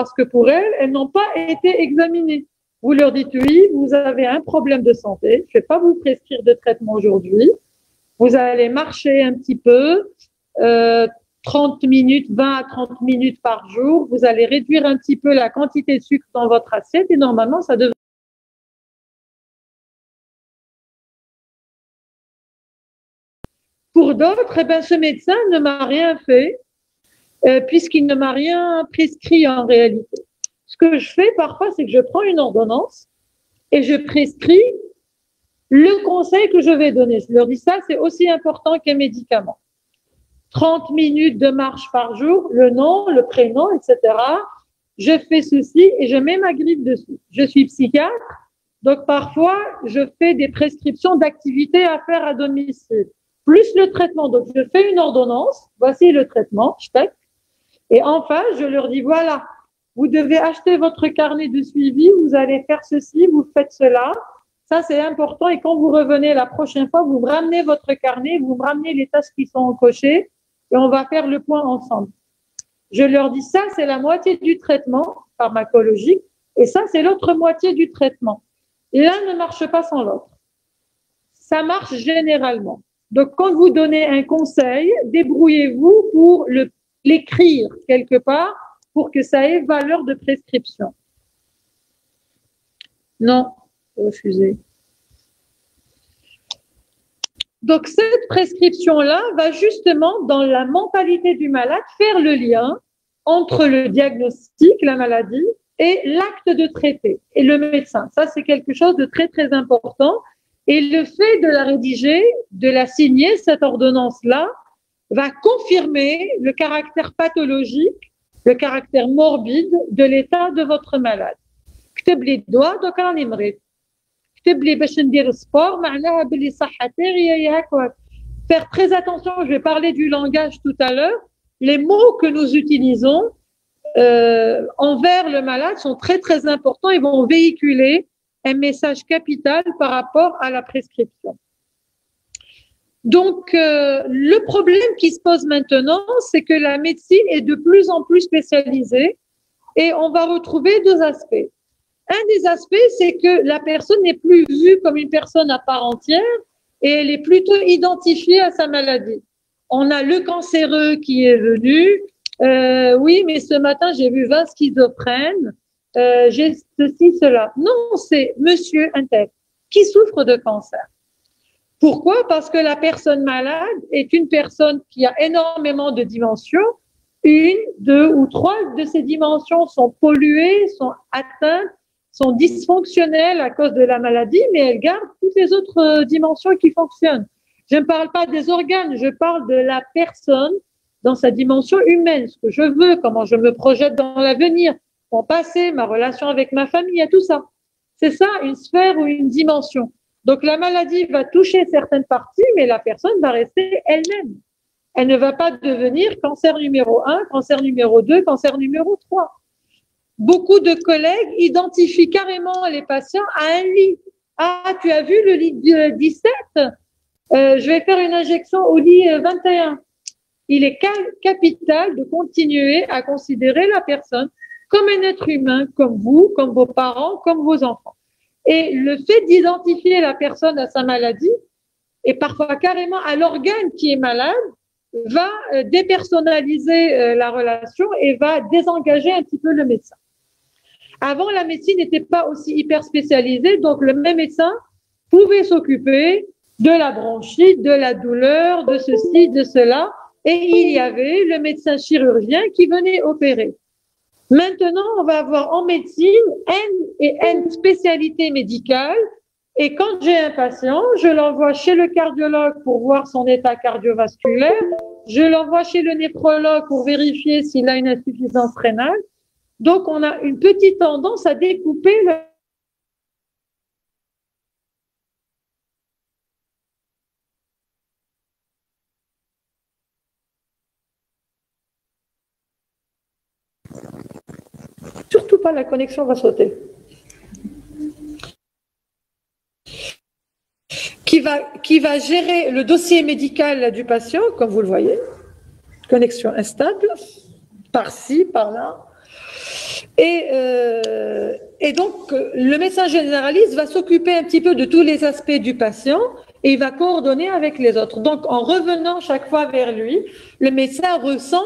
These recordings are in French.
parce que pour elles n'ont pas été examinées. Vous leur dites oui, vous avez un problème de santé, je ne vais pas vous prescrire de traitement aujourd'hui. Vous allez marcher un petit peu, 30 minutes, 20 à 30 minutes par jour. Vous allez réduire un petit peu la quantité de sucre dans votre assiette et normalement, ça devrait. Pour d'autres, eh ben, ce médecin ne m'a rien fait puisqu'il ne m'a rien prescrit en réalité. Ce que je fais parfois, c'est que je prends une ordonnance et je prescris le conseil que je vais donner. Je leur dis ça, c'est aussi important qu'un médicament. 30 minutes de marche par jour, le nom, le prénom, etc. Je fais ceci et je mets ma griffe dessus. Je suis psychiatre, donc parfois, je fais des prescriptions d'activités à faire à domicile, plus le traitement. Donc, je fais une ordonnance, voici le traitement, et enfin, je leur dis, voilà, vous devez acheter votre carnet de suivi, vous allez faire ceci, vous faites cela. Ça, c'est important. Et quand vous revenez la prochaine fois, vous me ramenez votre carnet, vous me ramenez les tâches qui sont cochées et on va faire le point ensemble. Je leur dis ça, c'est la moitié du traitement pharmacologique et ça, c'est l'autre moitié du traitement. L'un ne marche pas sans l'autre. Ça marche généralement. Donc, quand vous donnez un conseil, débrouillez-vous pour l'écrire quelque part pour que ça ait valeur de prescription. Non, refusé. Donc, cette prescription-là va justement, dans la mentalité du malade, faire le lien entre le diagnostic, la maladie, et l'acte de traiter, et le médecin. Ça, c'est quelque chose de très, très important. Et le fait de la rédiger, de la signer, cette ordonnance-là, va confirmer le caractère pathologique, le caractère morbide de l'état de votre malade. كتب لي الدواء دوك راني مريض. كتب لي باش ندير سبور معناها باللي صحتي هي هكا. Faire très attention, je vais parler du langage tout à l'heure. Les mots que nous utilisons envers le malade sont très très importants et vont véhiculer un message capital par rapport à la prescription. Donc, le problème qui se pose maintenant, c'est que la médecine est de plus en plus spécialisée et on va retrouver deux aspects. Un des aspects, c'est que la personne n'est plus vue comme une personne à part entière et elle est plutôt identifiée à sa maladie. On a le cancéreux qui est venu. Oui, mais ce matin, j'ai vu 20 schizophrènes. J'ai ceci, cela. Non, c'est monsieur Intel qui souffre de cancer. Pourquoi? Parce que la personne malade est une personne qui a énormément de dimensions. Une, deux ou trois de ces dimensions sont polluées, sont atteintes, sont dysfonctionnelles à cause de la maladie, mais elles gardent toutes les autres dimensions qui fonctionnent. Je ne parle pas des organes, je parle de la personne dans sa dimension humaine, ce que je veux, comment je me projette dans l'avenir, mon passé, ma relation avec ma famille, tout ça. C'est ça, une sphère ou une dimension. Donc la maladie va toucher certaines parties, mais la personne va rester elle-même. Elle ne va pas devenir cancer numéro 1, cancer numéro 2, cancer numéro 3. Beaucoup de collègues identifient carrément les patients à un lit. Ah, tu as vu le lit 17 ? Je vais faire une injection au lit 21. Il est capital de continuer à considérer la personne comme un être humain, comme vous, comme vos parents, comme vos enfants. Et le fait d'identifier la personne à sa maladie, et parfois carrément à l'organe qui est malade, va dépersonnaliser la relation et va désengager un petit peu le médecin. Avant, la médecine n'était pas aussi hyper spécialisée, donc le même médecin pouvait s'occuper de la bronchite, de la douleur, de ceci, de cela, et il y avait le médecin chirurgien qui venait opérer. Maintenant, on va avoir en médecine N spécialités médicales. Et quand j'ai un patient, je l'envoie chez le cardiologue pour voir son état cardiovasculaire. Je l'envoie chez le néphrologue pour vérifier s'il a une insuffisance rénale. Donc, on a une petite tendance à découper Surtout pas, la connexion va sauter. Qui va gérer le dossier médical du patient, comme vous le voyez. Connexion instable, par-ci, par-là. Et donc, le médecin généraliste va s'occuper un petit peu de tous les aspects du patient et il va coordonner avec les autres. Donc, en revenant chaque fois vers lui, le médecin ressent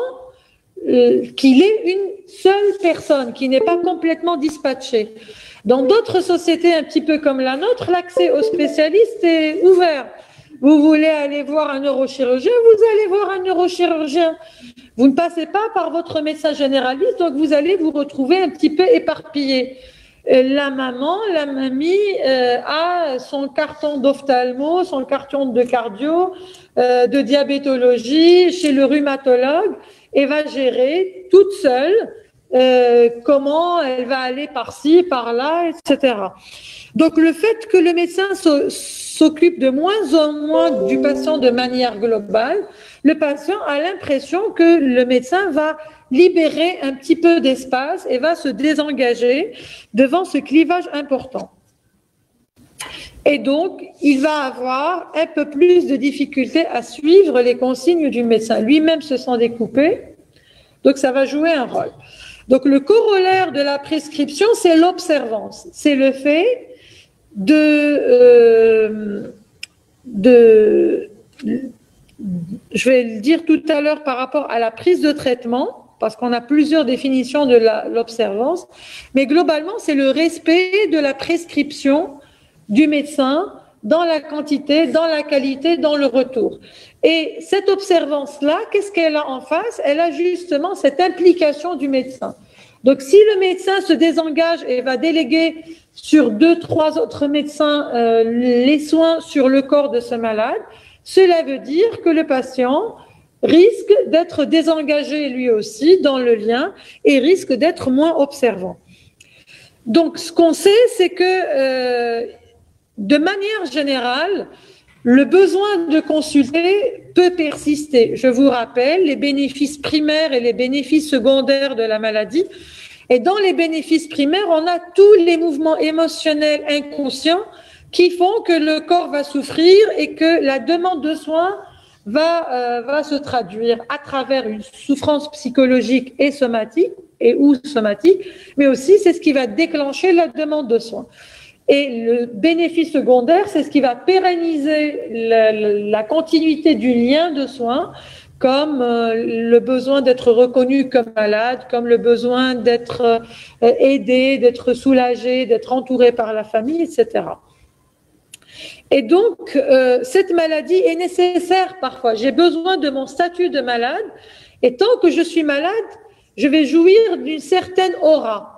qu'il est une seule personne, qui n'est pas complètement dispatché. Dans d'autres sociétés un petit peu comme la nôtre, l'accès aux spécialistes est ouvert. Vous voulez aller voir un neurochirurgien, vous allez voir un neurochirurgien. Vous ne passez pas par votre médecin généraliste, donc vous allez vous retrouver un petit peu éparpillé. La mamie a son carton d'ophtalmo, son carton de cardio, de diabétologie chez le rhumatologue et va gérer toute seule comment elle va aller par-ci, par-là, etc. Donc le fait que le médecin s'occupe de moins en moins du patient de manière globale, le patient a l'impression que le médecin va libérer un petit peu d'espace et va se désengager devant ce clivage important. Et donc, il va avoir un peu plus de difficulté à suivre les consignes du médecin. Lui-même se sent découpé, donc ça va jouer un rôle. Donc, le corollaire de la prescription, c'est l'observance. C'est le fait je vais le dire tout à l'heure par rapport à la prise de traitement, parce qu'on a plusieurs définitions de l'observance, mais globalement, c'est le respect de la prescription du médecin dans la quantité, dans la qualité, dans le retour. Et cette observance-là, qu'est-ce qu'elle a en face? Elle a justement cette implication du médecin. Donc, si le médecin se désengage et va déléguer sur 2, 3 autres médecins les soins sur le corps de ce malade, cela veut dire que le patient risque d'être désengagé lui aussi dans le lien et risque d'être moins observant. Donc, ce qu'on sait, c'est que de manière générale, le besoin de consulter peut persister. Je vous rappelle les bénéfices primaires et les bénéfices secondaires de la maladie. Et dans les bénéfices primaires, on a tous les mouvements émotionnels inconscients qui font que le corps va souffrir et que la demande de soins va se traduire à travers une souffrance psychologique et somatique, mais aussi c'est ce qui va déclencher la demande de soins. Et le bénéfice secondaire, c'est ce qui va pérenniser la continuité du lien de soins, comme le besoin d'être reconnu comme malade, comme le besoin d'être aidé, d'être soulagé, d'être entouré par la famille, etc. Et donc, cette maladie est nécessaire parfois. J'ai besoin de mon statut de malade, et tant que je suis malade, je vais jouir d'une certaine aura.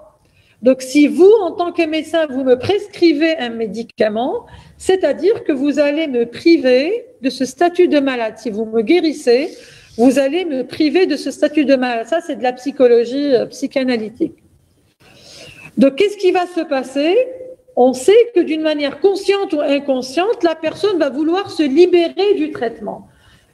Donc, si vous, en tant que médecin, vous me prescrivez un médicament, c'est-à-dire que vous allez me priver de ce statut de malade. Si vous me guérissez, vous allez me priver de ce statut de malade. Ça, c'est de la psychologie psychanalytique. Donc, qu'est-ce qui va se passer? On sait que d'une manière consciente ou inconsciente, la personne va vouloir se libérer du traitement.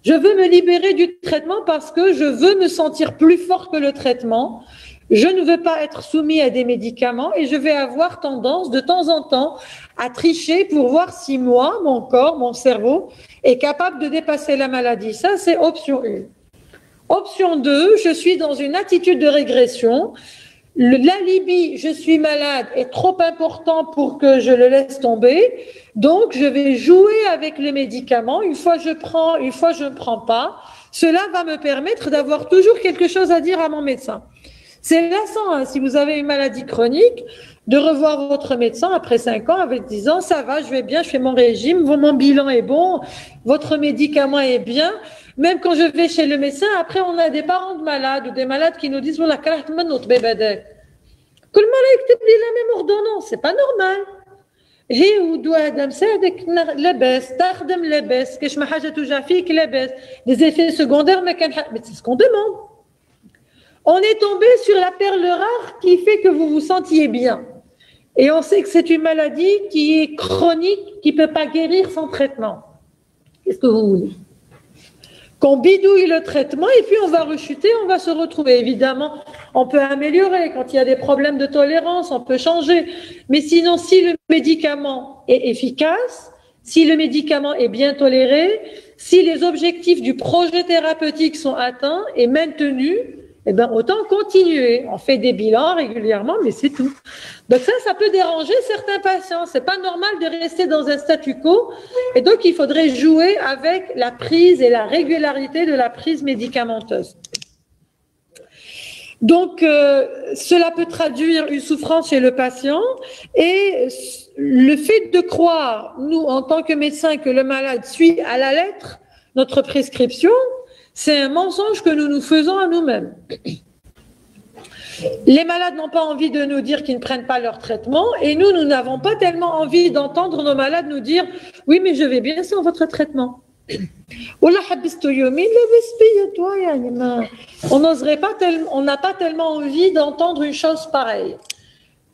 Je veux me libérer du traitement parce que je veux me sentir plus fort que le traitement. Je ne veux pas être soumis à des médicaments et je vais avoir tendance de temps en temps à tricher pour voir si moi, mon corps, mon cerveau est capable de dépasser la maladie. Ça, c'est option 1. Option 2, je suis dans une attitude de régression. L'alibi, je suis malade, est trop important pour que je le laisse tomber. Donc, je vais jouer avec les médicaments. Une fois je prends, une fois je ne prends pas. Cela va me permettre d'avoir toujours quelque chose à dire à mon médecin. C'est lassant, hein, si vous avez une maladie chronique, de revoir votre médecin après 5 ans avec 10 ans, ça va, je vais bien, je fais mon régime, mon bilan est bon, votre médicament est bien. Même quand je vais chez le médecin, après on a des parents de malades ou des malades qui nous disent voilà, كرهت منه طبيب هذاك. كل مرة يكتب لي la même ordonnance, c'est pas normal. هي ودواء هذا مساعدك لاباس تخدم لاباس كاش ما حاجة توجع فيك لاباس. Les effets secondaires mais c'est ce qu'on demande. On est tombé sur la perle rare qui fait que vous vous sentiez bien. Et on sait que c'est une maladie qui est chronique, qui ne peut pas guérir sans traitement. Qu'est-ce que vous voulez? Qu'on bidouille le traitement et puis on va rechuter, on va se retrouver. Évidemment, on peut améliorer. Quand il y a des problèmes de tolérance, on peut changer. Mais sinon, si le médicament est efficace, si le médicament est bien toléré, si les objectifs du projet thérapeutique sont atteints et maintenus, eh ben, autant continuer. On fait des bilans régulièrement, mais c'est tout. Donc ça peut déranger certains patients. C'est pas normal de rester dans un statu quo. Et donc, il faudrait jouer avec la prise et la régularité de la prise médicamenteuse. Donc, cela peut traduire une souffrance chez le patient et le fait de croire, nous, en tant que médecins, que le malade suit à la lettre notre prescription, c'est un mensonge que nous nous faisons à nous-mêmes. Les malades n'ont pas envie de nous dire qu'ils ne prennent pas leur traitement et nous n'avons pas tellement envie d'entendre nos malades nous dire « Oui, mais je vais bien sans votre traitement. » On n'oserait pas on n'a pas tellement envie d'entendre une chose pareille.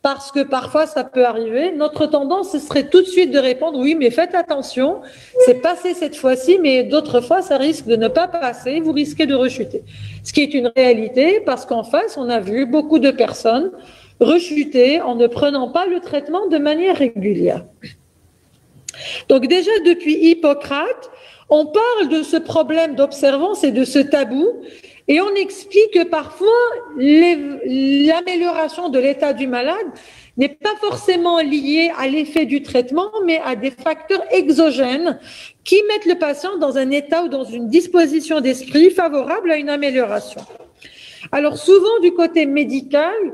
Parce que parfois ça peut arriver. Notre tendance, ce serait tout de suite de répondre oui, mais faites attention, c'est passé cette fois-ci, mais d'autres fois ça risque de ne pas passer, vous risquez de rechuter. Ce qui est une réalité, parce qu'en face, on a vu beaucoup de personnes rechuter en ne prenant pas le traitement de manière régulière. Donc déjà depuis Hippocrate, on parle de ce problème d'observance et de ce tabou. Et on explique que parfois, l'amélioration de l'état du malade n'est pas forcément liée à l'effet du traitement, mais à des facteurs exogènes qui mettent le patient dans un état ou dans une disposition d'esprit favorable à une amélioration. Alors souvent, du côté médical,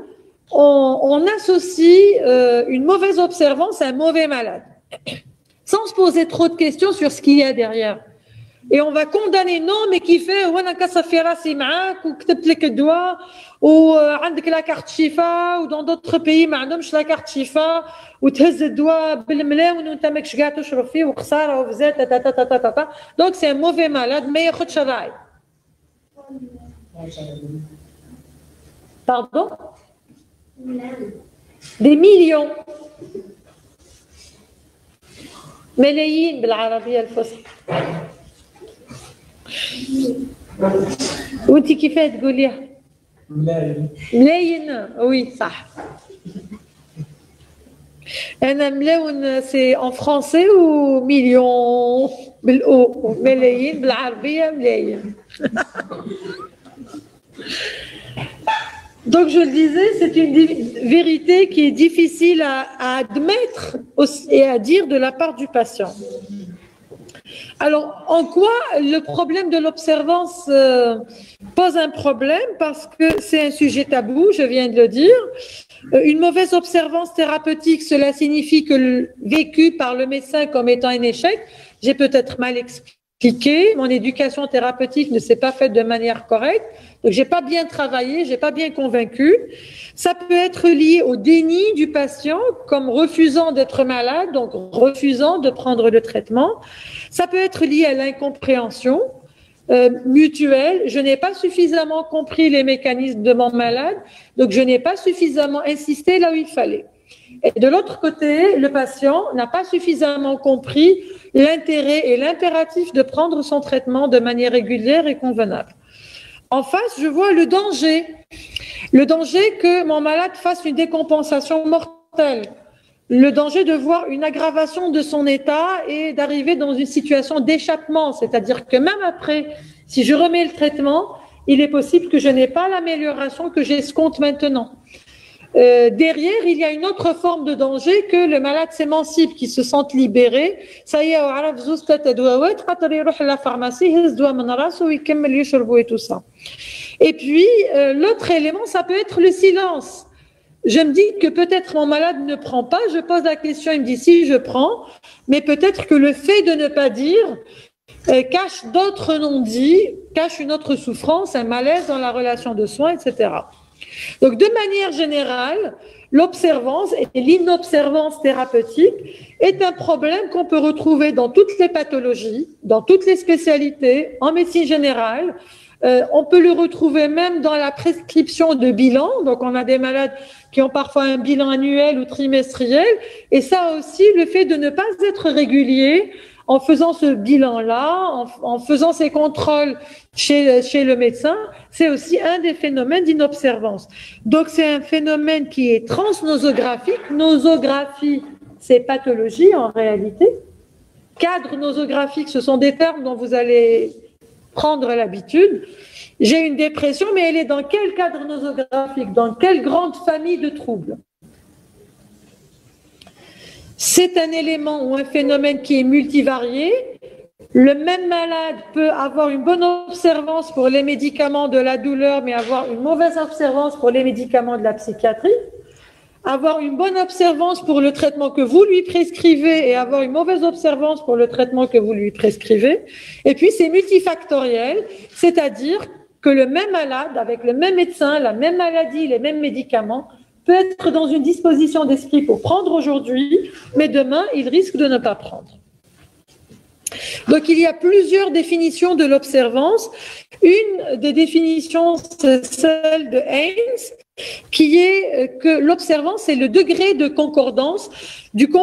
on associe une mauvaise observance à un mauvais malade, sans se poser trop de questions sur ce qu'il y a derrière. Et on va condamner non mais qui fait وانا كصفي راسي معاك وكتبت لك الدواء وعندك لا كارت شفاء و dans d'autres pays ما عندهمش لا كارت شفاء وتهز الدواء بالملاون وانت ماكش قاعد تشرب فيه وخساره وفزات تا donc c'est un mauvais malade ما ياخذش الراي. Pardon? Des millions. ملايين بالعربيه الفصحى. وانت كيفاه تقوليها؟ ملاين. وي صح. انا ملاون سي ان فرونسي و مليون بالاو ملايين بالعربيه ملاين. Donc je le disais, c'est une vérité qui est difficile à admettre et à dire de la part du patient. Alors, en quoi le problème de l'observance pose un problème? Parce que c'est un sujet tabou, je viens de le dire. Une mauvaise observance thérapeutique, cela signifie que le vécu par le médecin comme étant un échec, j'ai peut-être mal expliqué, mon éducation thérapeutique ne s'est pas faite de manière correcte, donc j'ai pas bien travaillé, j'ai pas bien convaincu. Ça peut être lié au déni du patient, comme refusant d'être malade, donc refusant de prendre le traitement. Ça peut être lié à l'incompréhension mutuelle. Je n'ai pas suffisamment compris les mécanismes de mon malade, donc je n'ai pas suffisamment insisté là où il fallait. Et de l'autre côté, le patient n'a pas suffisamment compris l'intérêt et l'impératif de prendre son traitement de manière régulière et convenable. En face, je vois le danger que mon malade fasse une décompensation mortelle, le danger de voir une aggravation de son état et d'arriver dans une situation d'échappement, c'est-à-dire que même après, si je remets le traitement, il est possible que je n'ai pas l'amélioration que j'escompte maintenant. Derrière, il y a une autre forme de danger que le malade s'émancipe, qu'il se sente libéré. Ça y est, وعرف زوز ثلاثة دواوات خاطر يروح à la pharmacie يهز دواء من راسه ويكمل يشربه et tout ça. Et puis, l'autre élément, ça peut être le silence. Je me dis que peut-être mon malade ne prend pas, je pose la question, il me dit si je prends, mais peut-être que le fait de ne pas dire cache d'autres non-dits, cache une autre souffrance, un malaise dans la relation de soins, etc. Donc, de manière générale, l'observance et l'inobservance thérapeutique est un problème qu'on peut retrouver dans toutes les pathologies, dans toutes les spécialités, en médecine générale. On peut le retrouver même dans la prescription de bilan. Donc, on a des malades qui ont parfois un bilan annuel ou trimestriel. Et ça aussi, le fait de ne pas être régulier en faisant ce bilan-là, en faisant ces contrôles chez le médecin, c'est aussi un des phénomènes d'inobservance. Donc, c'est un phénomène qui est transnosographique. Nosographie, c'est pathologie en réalité. Cadre nosographique, ce sont des termes dont vous allez prendre l'habitude. J'ai une dépression, mais elle est dans quel cadre nosographique? Dans quelle grande famille de troubles? C'est un élément ou un phénomène qui est multivarié. Le même malade peut avoir une bonne observance pour les médicaments de la douleur, mais avoir une mauvaise observance pour les médicaments de la psychiatrie. Avoir une bonne observance pour le traitement que vous lui prescrivez et avoir une mauvaise observance pour le traitement que vous lui prescrivez. Et puis, c'est multifactoriel, c'est-à-dire que le même malade, avec le même médecin, la même maladie, les mêmes médicaments, peut être dans une disposition d'esprit pour prendre aujourd'hui, mais demain, il risque de ne pas prendre. Donc, il y a plusieurs définitions de l'observance. Une des définitions, c'est celle de Haynes, qui est que l'observance, c'est le degré de concordance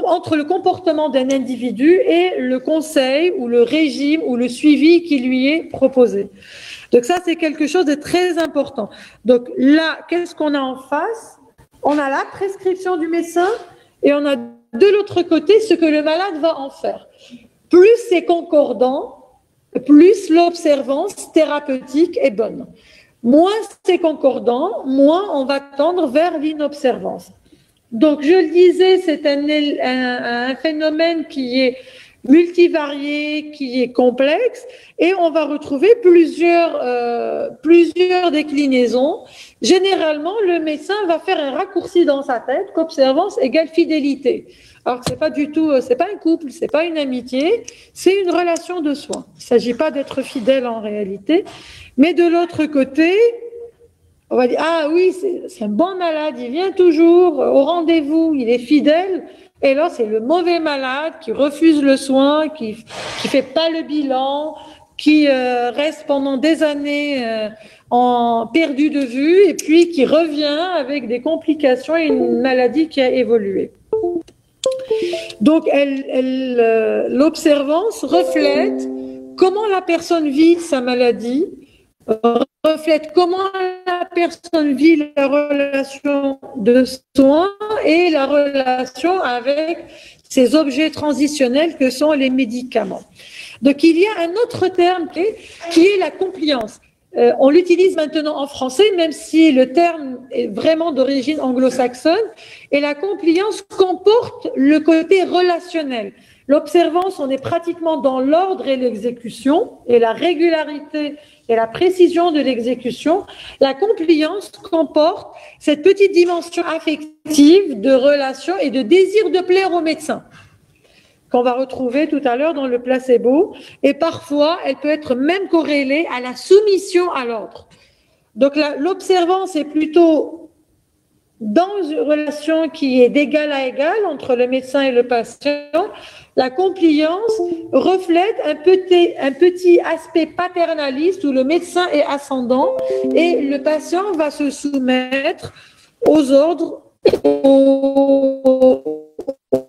entre le comportement d'un individu et le conseil ou le régime ou le suivi qui lui est proposé. Donc ça, c'est quelque chose de très important. Donc là, qu'est-ce qu'on a en face? On a la prescription du médecin et on a de l'autre côté ce que le malade va en faire. Plus c'est concordant, plus l'observance thérapeutique est bonne. Moins c'est concordant, moins on va tendre vers l'inobservance. Donc, je le disais, c'est un phénomène qui est multivarié, qui est complexe, et on va retrouver plusieurs déclinaisons. Généralement, le médecin va faire un raccourci dans sa tête qu'observance égale fidélité. Alors que c'est pas du tout, c'est pas un couple, c'est pas une amitié, c'est une relation de soins. Il s'agit pas d'être fidèle en réalité, mais de l'autre côté, on va dire ah oui, c'est un bon malade, il vient toujours au rendez-vous, il est fidèle. Et là, c'est le mauvais malade qui refuse le soin, qui fait pas le bilan, qui reste pendant des années perdu de vue, et puis qui revient avec des complications et une maladie qui a évolué. Donc, l'observance reflète comment la personne vit sa maladie, reflète comment la personne vit la relation de soins et la relation avec ces objets transitionnels que sont les médicaments. Donc, il y a un autre terme qui est la compliance. On l'utilise maintenant en français, même si le terme est vraiment d'origine anglo-saxonne. Et la compliance comporte le côté relationnel. L'observance, on est pratiquement dans l'ordre et l'exécution, et la régularité et la précision de l'exécution. La compliance comporte cette petite dimension affective de relation et de désir de plaire au médecin, qu'on va retrouver tout à l'heure dans le placebo, et parfois elle peut être même corrélée à la soumission à l'ordre. Donc l'observance est plutôt dans une relation qui est d'égal à égal entre le médecin et le patient. La compliance reflète un petit aspect paternaliste où le médecin est ascendant et le patient va se soumettre aux ordres,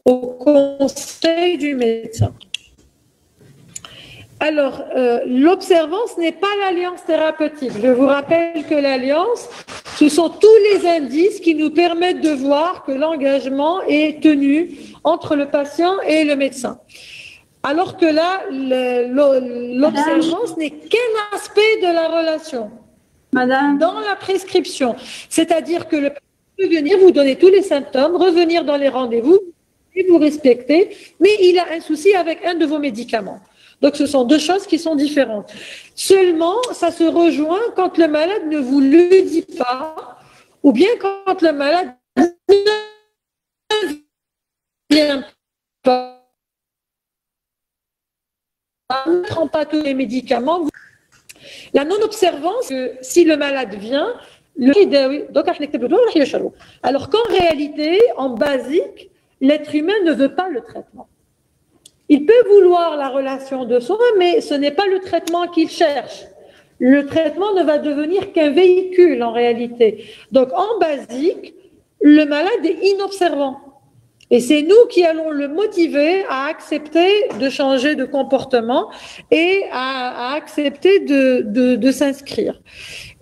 au conseil du médecin. Alors, l'observance n'est pas l'alliance thérapeutique. Je vous rappelle que l'alliance, ce sont tous les indices qui nous permettent de voir que l'engagement est tenu entre le patient et le médecin. Alors que là, l'observance n'est qu'un aspect de la relation. Madame. Dans la prescription. C'est-à-dire que le patient peut venir vous donner tous les symptômes, revenir dans les rendez-vous, et vous respecter, mais il a un souci avec un de vos médicaments. Donc, ce sont deux choses qui sont différentes. Seulement, ça se rejoint quand le malade ne vous le dit pas, ou bien quand le malade ne vient pas, ne prend pas tous les médicaments. La non-observance, si le malade vient, alors qu'en réalité, en basique, l'être humain ne veut pas le traitement. Il peut vouloir la relation de soins, mais ce n'est pas le traitement qu'il cherche. Le traitement ne va devenir qu'un véhicule en réalité. Donc en basique, le malade est inobservant. Et c'est nous qui allons le motiver à accepter de changer de comportement et à accepter de s'inscrire.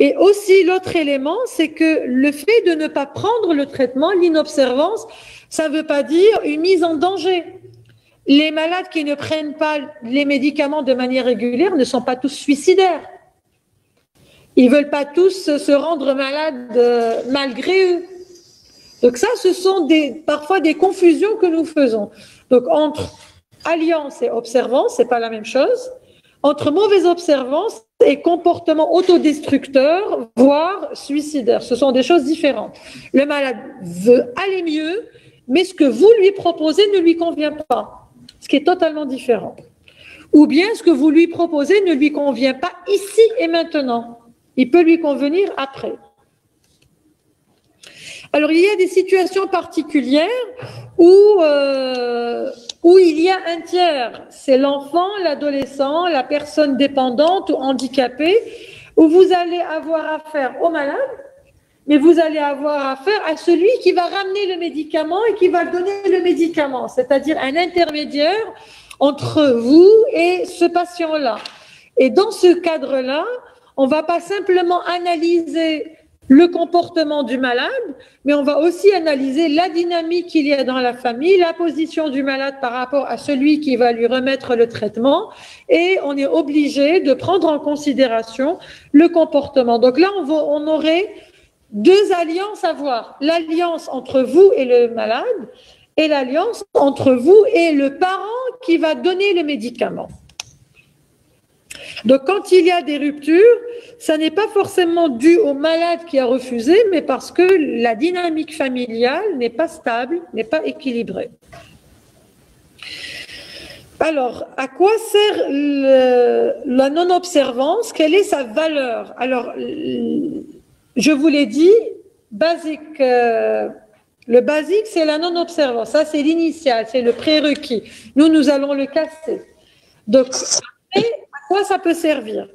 Et aussi l'autre élément, c'est que le fait de ne pas prendre le traitement, l'inobservance, ça ne veut pas dire une mise en danger. Les malades qui ne prennent pas les médicaments de manière régulière ne sont pas tous suicidaires. Ils veulent pas tous se rendre malades malgré eux. Donc ça, ce sont parfois des confusions que nous faisons. Donc entre alliance et observance, c'est pas la même chose. Entre mauvaise observance et comportement autodestructeur, voire suicidaire, ce sont des choses différentes. Le malade veut aller mieux, mais ce que vous lui proposez ne lui convient pas, ce qui est totalement différent. Ou bien ce que vous lui proposez ne lui convient pas ici et maintenant. Il peut lui convenir après. Alors, il y a des situations particulières où il y a un tiers. C'est l'enfant, l'adolescent, la personne dépendante ou handicapée, où vous allez avoir affaire au malade, mais vous allez avoir affaire à celui qui va ramener le médicament et qui va donner le médicament, c'est-à-dire un intermédiaire entre vous et ce patient-là. Et dans ce cadre-là, on ne va pas simplement analyser le comportement du malade, mais on va aussi analyser la dynamique qu'il y a dans la famille, la position du malade par rapport à celui qui va lui remettre le traitement, et on est obligé de prendre en considération le comportement. Donc là, on aurait deux alliances à voir. L'alliance entre vous et le malade, et l'alliance entre vous et le parent qui va donner le médicament. Donc, quand il y a des ruptures, ça n'est pas forcément dû au malade qui a refusé, mais parce que la dynamique familiale n'est pas stable, n'est pas équilibrée. Alors, à quoi sert la non-observance? Quelle est sa valeur? Alors, je vous l'ai dit, basique, le basique, c'est la non-observance. Ça, c'est l'initial, c'est le prérequis. Nous allons le casser. Donc, à quoi ça peut servir?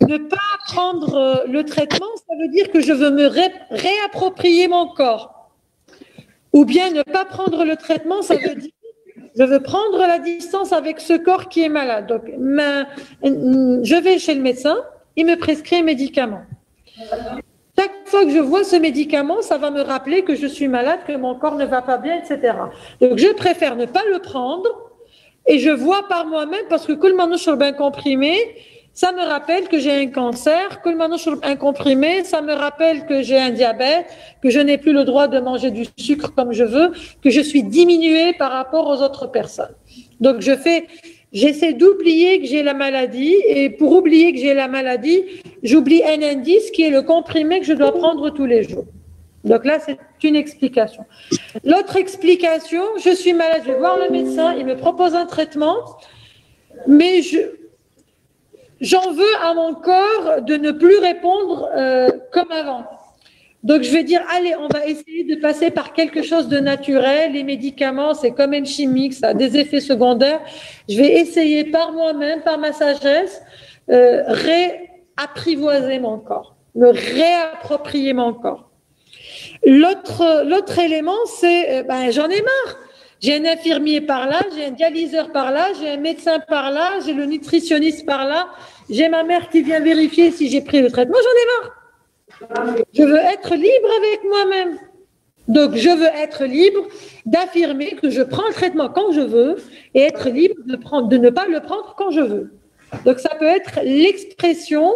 Ne pas prendre le traitement, ça veut dire que je veux me réapproprier mon corps. Ou bien ne pas prendre le traitement, ça veut dire je veux prendre la distance avec ce corps qui est malade. Donc, je vais chez le médecin, il me prescrit un médicament. Chaque fois que je vois ce médicament, ça va me rappeler que je suis malade, que mon corps ne va pas bien, etc. Donc, je préfère ne pas le prendre et je vois par moi-même, parce que quand je un comprimé, ça me rappelle que j'ai un cancer, quand je un comprimé, ça me rappelle que j'ai un diabète, que je n'ai plus le droit de manger du sucre comme je veux, que je suis diminuée par rapport aux autres personnes. Donc, j'essaie d'oublier que j'ai la maladie, et pour oublier que j'ai la maladie, j'oublie un indice qui est le comprimé que je dois prendre tous les jours. Donc là, c'est une explication. L'autre explication, je suis malade, je vais voir le médecin, il me propose un traitement, mais j'en veux à mon corps de ne plus répondre comme avant. Donc, je vais dire, allez, on va essayer de passer par quelque chose de naturel. Les médicaments, c'est comme un chimique, ça a des effets secondaires. Je vais essayer par moi-même, par ma sagesse, réapprivoiser mon corps, me réapproprier mon corps. L'autre élément, c'est, j'en ai marre. J'ai un infirmier par là, j'ai un dialyseur par là, j'ai un médecin par là, j'ai le nutritionniste par là, j'ai ma mère qui vient vérifier si j'ai pris le traitement, j'en ai marre. Je veux être libre avec moi-même. Donc, je veux être libre d'affirmer que je prends le traitement quand je veux et être libre de ne pas le prendre quand je veux. Donc, ça peut être l'expression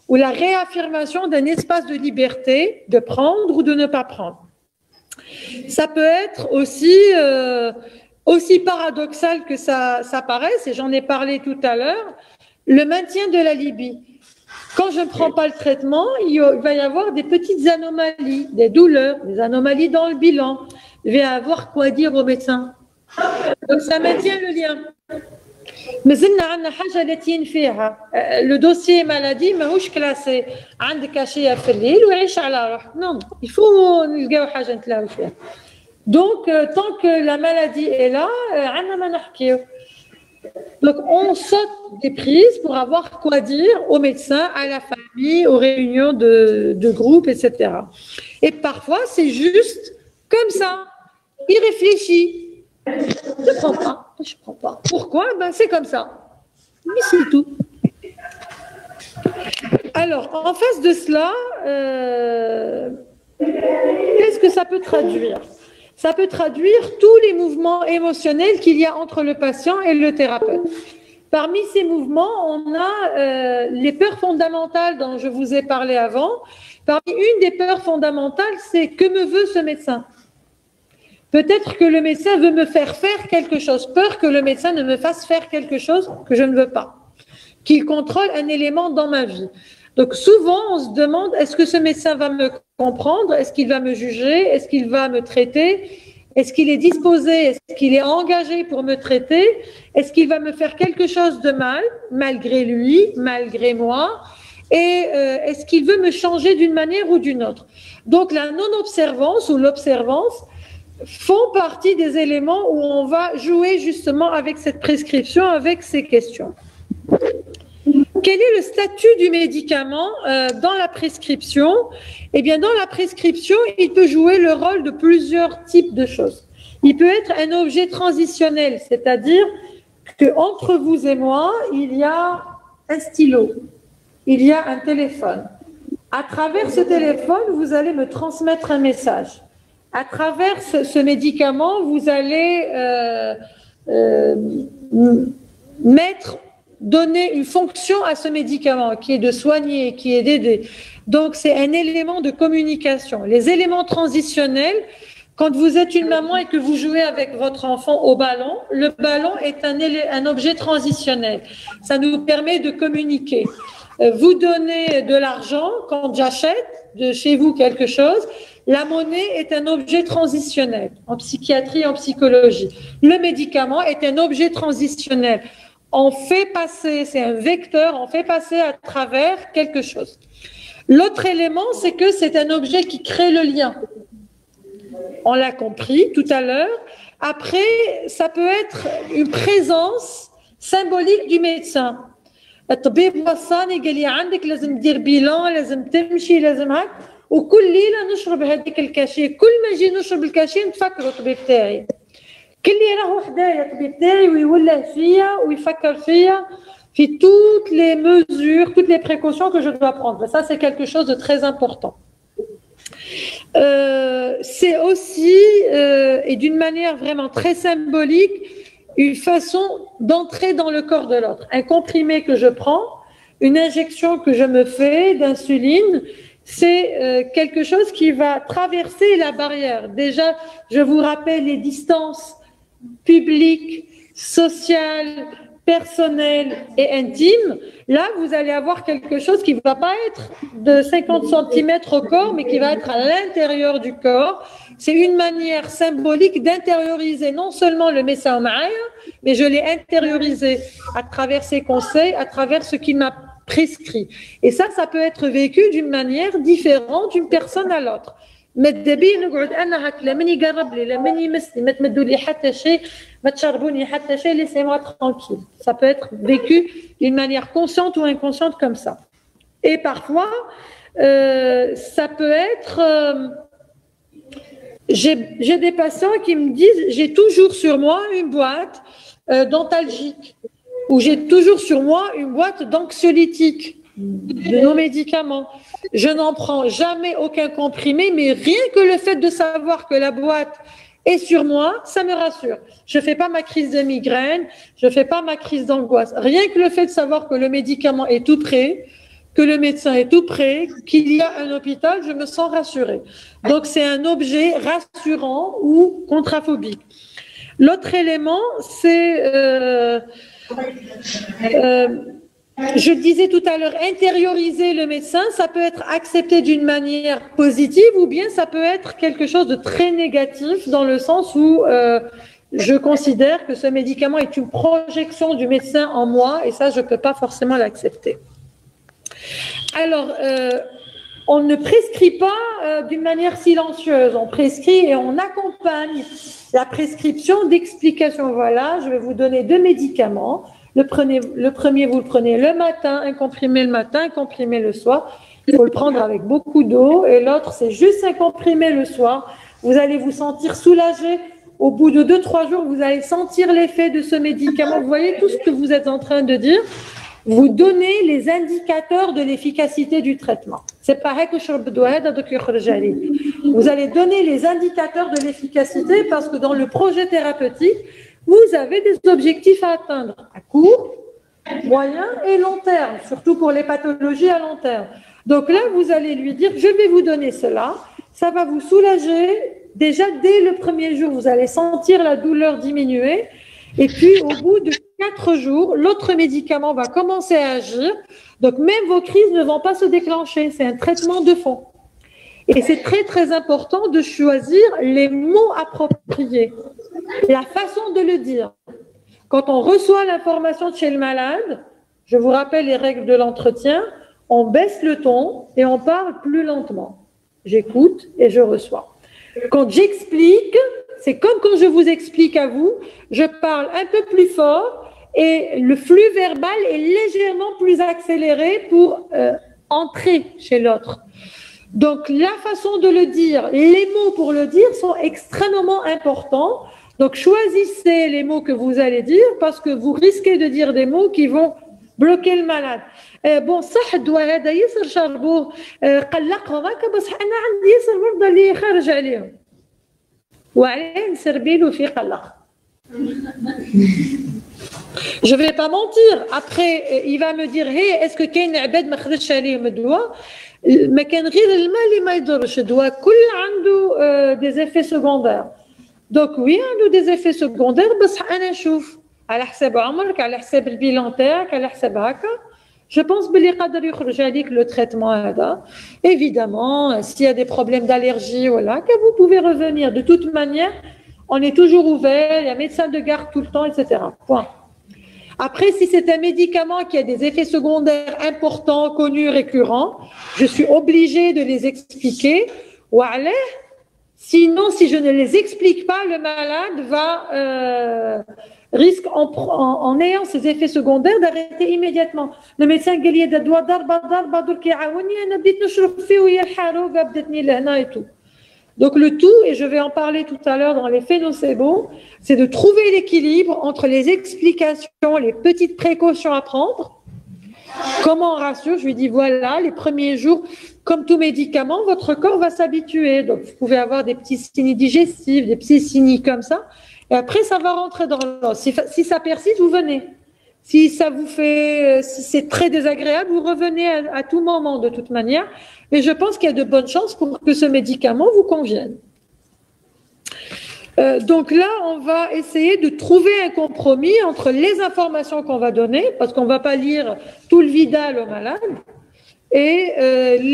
ou la réaffirmation d'un espace de liberté de prendre ou de ne pas prendre. Ça peut être aussi paradoxal que ça paraisse, et j'en ai parlé tout à l'heure, le maintien de la libye. Quand je ne prends pas le traitement, il va y avoir des petites anomalies, des douleurs, des anomalies dans le bilan. Je vais avoir quoi dire au médecin. Donc ça maintient le lien. Mais le dossier maladie ماهوش classé عندك أشياء في الليل وعيش على روحك. Non, il faut نلقاو حاجة نتلاهوا فيها. Donc tant que la maladie est là, عندنا ما نحكيو. Donc on saute des prises pour avoir quoi dire aux médecins, à la famille, aux réunions de groupe, etc. Et parfois c'est juste comme ça, irréfléchi. Je prends pas. Pourquoi? C'est comme ça. Mais c'est tout. Alors, en face de cela, qu'est-ce que ça peut traduire? Ça peut traduire tous les mouvements émotionnels qu'il y a entre le patient et le thérapeute. Parmi ces mouvements, on a les peurs fondamentales dont je vous ai parlé avant. Parmi une des peurs fondamentales, c'est que me veut ce médecin? Peut-être que le médecin veut me faire quelque chose, peur que le médecin ne me fasse faire quelque chose que je ne veux pas, qu'il contrôle un élément dans ma vie. Donc souvent, on se demande, est-ce que ce médecin va me comprendre? Est-ce qu'il va me juger? Est-ce qu'il va me traiter? Est-ce qu'il est disposé? Est-ce qu'il est engagé pour me traiter? Est-ce qu'il va me faire quelque chose de mal, malgré lui, malgré moi? Et est-ce qu'il veut me changer d'une manière ou d'une autre? Donc la non-observance ou l'observance font partie des éléments où on va jouer justement avec cette prescription, avec ces questions. Quel est le statut du médicament dans la prescription? Eh bien, dans la prescription, il peut jouer le rôle de plusieurs types de choses. Il peut être un objet transitionnel, c'est-à-dire qu'entre vous et moi, il y a un stylo, il y a un téléphone. À travers ce téléphone, vous allez me transmettre un message. À travers ce médicament, vous allez donner une fonction à ce médicament qui est de soigner, qui est d'aider. Donc, c'est un élément de communication. Les éléments transitionnels, quand vous êtes une maman et que vous jouez avec votre enfant au ballon, le ballon est un objet transitionnel. Ça nous permet de communiquer. Vous donnez de l'argent quand j'achète de chez vous quelque chose. La monnaie est un objet transitionnel en psychiatrie, en psychologie. Le médicament est un objet transitionnel. On fait passer, c'est un vecteur, on fait passer à travers quelque chose. L'autre élément, c'est que c'est un objet qui crée le lien. On l'a compris tout à l'heure. Après, ça peut être une présence symbolique du médecin. الطبيب وصاني قال لي عندك لازم تدير بيلان لازم تمشي لازم هاك وكل ليله نشرب هذيك الكاشي كل ما نجي نشرب الكاشي نتفكروا الطبيب تاعي كل اللي راهو حدايا الطبيب تاعي ويوله فيا ويفكر فيا في toutes les mesures toutes les précautions que je dois prendre. Ça c'est quelque chose de très important. C'est aussi et d'une manière vraiment très symbolique une façon d'entrer dans le corps de l'autre. Un comprimé que je prends, une injection que je me fais d'insuline, c'est quelque chose qui va traverser la barrière. Déjà, je vous rappelle les distances publiques, sociales, personnelles et intimes. Là, vous allez avoir quelque chose qui ne va pas être de 50 cm au corps, mais qui va être à l'intérieur du corps. C'est une manière symbolique d'intérioriser non seulement le médecin Maaya, mais je l'ai intériorisé à travers ses conseils, à travers ce qu'il m'a prescrit. Et ça peut être vécu d'une manière différente d'une personne à l'autre. Laissez-moi tranquille. Ça peut être vécu d'une manière consciente ou inconsciente comme ça. Et parfois, ça peut être... J'ai des patients qui me disent j'ai toujours sur moi une boîte dentalgique ou j'ai toujours sur moi une boîte d'anxiolytiques de nos médicaments. Je n'en prends jamais aucun comprimé, mais rien que le fait de savoir que la boîte est sur moi, ça me rassure. Je ne fais pas ma crise de migraine, je ne fais pas ma crise d'angoisse. Rien que le fait de savoir que le médicament est tout prêt, que le médecin est tout prêt, qu'il y a un hôpital, je me sens rassurée. Donc, c'est un objet rassurant ou contraphobique. L'autre élément, c'est, je disais tout à l'heure, intérioriser le médecin, ça peut être accepté d'une manière positive ou bien ça peut être quelque chose de très négatif dans le sens où je considère que ce médicament est une projection du médecin en moi et ça, je ne peux pas forcément l'accepter. Alors, on ne prescrit pas d'une manière silencieuse, on prescrit et on accompagne la prescription d'explications. Voilà, je vais vous donner 2 médicaments. Le premier, vous le prenez le matin, un comprimé le matin, un comprimé le soir. Il faut le prendre avec beaucoup d'eau. Et l'autre, c'est juste un comprimé le soir. Vous allez vous sentir soulagé. Au bout de 2-3 jours, vous allez sentir l'effet de ce médicament. Vous voyez tout ce que vous êtes en train de dire. Vous donnez les indicateurs de l'efficacité du traitement. C'est pareil que sur le vous allez donner les indicateurs de l'efficacité parce que dans le projet thérapeutique, vous avez des objectifs à atteindre à court, moyen et long terme, surtout pour les pathologies à long terme. Donc là, vous allez lui dire, je vais vous donner cela, ça va vous soulager. Déjà, dès le premier jour, vous allez sentir la douleur diminuer. Et puis, au bout de 4 jours, l'autre médicament va commencer à agir. Donc, même vos crises ne vont pas se déclencher. C'est un traitement de fond. Et c'est très, très important de choisir les mots appropriés, la façon de le dire. Quand on reçoit l'information de chez le malade, je vous rappelle les règles de l'entretien, on baisse le ton et on parle plus lentement. J'écoute et je reçois. Quand j'explique, c'est comme quand je vous explique à vous, je parle un peu plus fort et le flux verbal est légèrement plus accéléré pour entrer chez l'autre. Donc, la façon de le dire, les mots pour le dire sont extrêmement importants. Donc, choisissez les mots que vous allez dire parce que vous risquez de dire des mots qui vont bloquer le malade. Bon, صح الدواء هذا ياسر شربوه قلقهم هكا بصح انا عندي ياسر مرضى اللي خارج عليهم وعليه نسربيلو في قلق. Je vais pas mentir. Après, il va me dire, hey, est-ce que كاين عباد ما خدتش عليهم الدواء؟ ما كان غير الماء اللي ما يضرش، الدواء كل عنده des effets secondaires. Donc oui, عنده des effets secondaires بصح انا نشوف على حساب عمرك، على حساب البيلان تاعك، على حساب هكا. Je pense بلي قادر يخرج عليك le traitement هذا. Évidemment, s'il y a des problèmes d'allergie voilà, que vous pouvez revenir. De toute manière, on est toujours ouvert, il y a médecin de garde tout le temps, etc. Point. Après, si c'est un médicament qui a des effets secondaires importants, connus, récurrents, je suis obligée de les expliquer. Sinon, si je ne les explique pas, le malade va risque en ayant ces effets secondaires d'arrêter immédiatement. Le médecin قال لي الدواء ضربه درك يعاوني انا بديت نشرب فيه وهي الحاروقه بدتني لهنا et tout. Donc le tout, et je vais en parler tout à l'heure dans les phénocébo, c'est de trouver l'équilibre entre les explications, les petites précautions à prendre. Comment on rassure? Je lui dis voilà, les premiers jours, comme tout médicament, votre corps va s'habituer. Donc vous pouvez avoir des petits signes digestifs, des petits signes comme ça. Et après, ça va rentrer dans l'os. Si ça persiste, vous venez. Si ça vous fait, si c'est très désagréable, vous revenez à tout moment de toute manière. Mais je pense qu'il y a de bonnes chances pour que ce médicament vous convienne. Donc là, on va essayer de trouver un compromis entre les informations qu'on va donner, parce qu'on ne va pas lire tout le Vidal au malade, et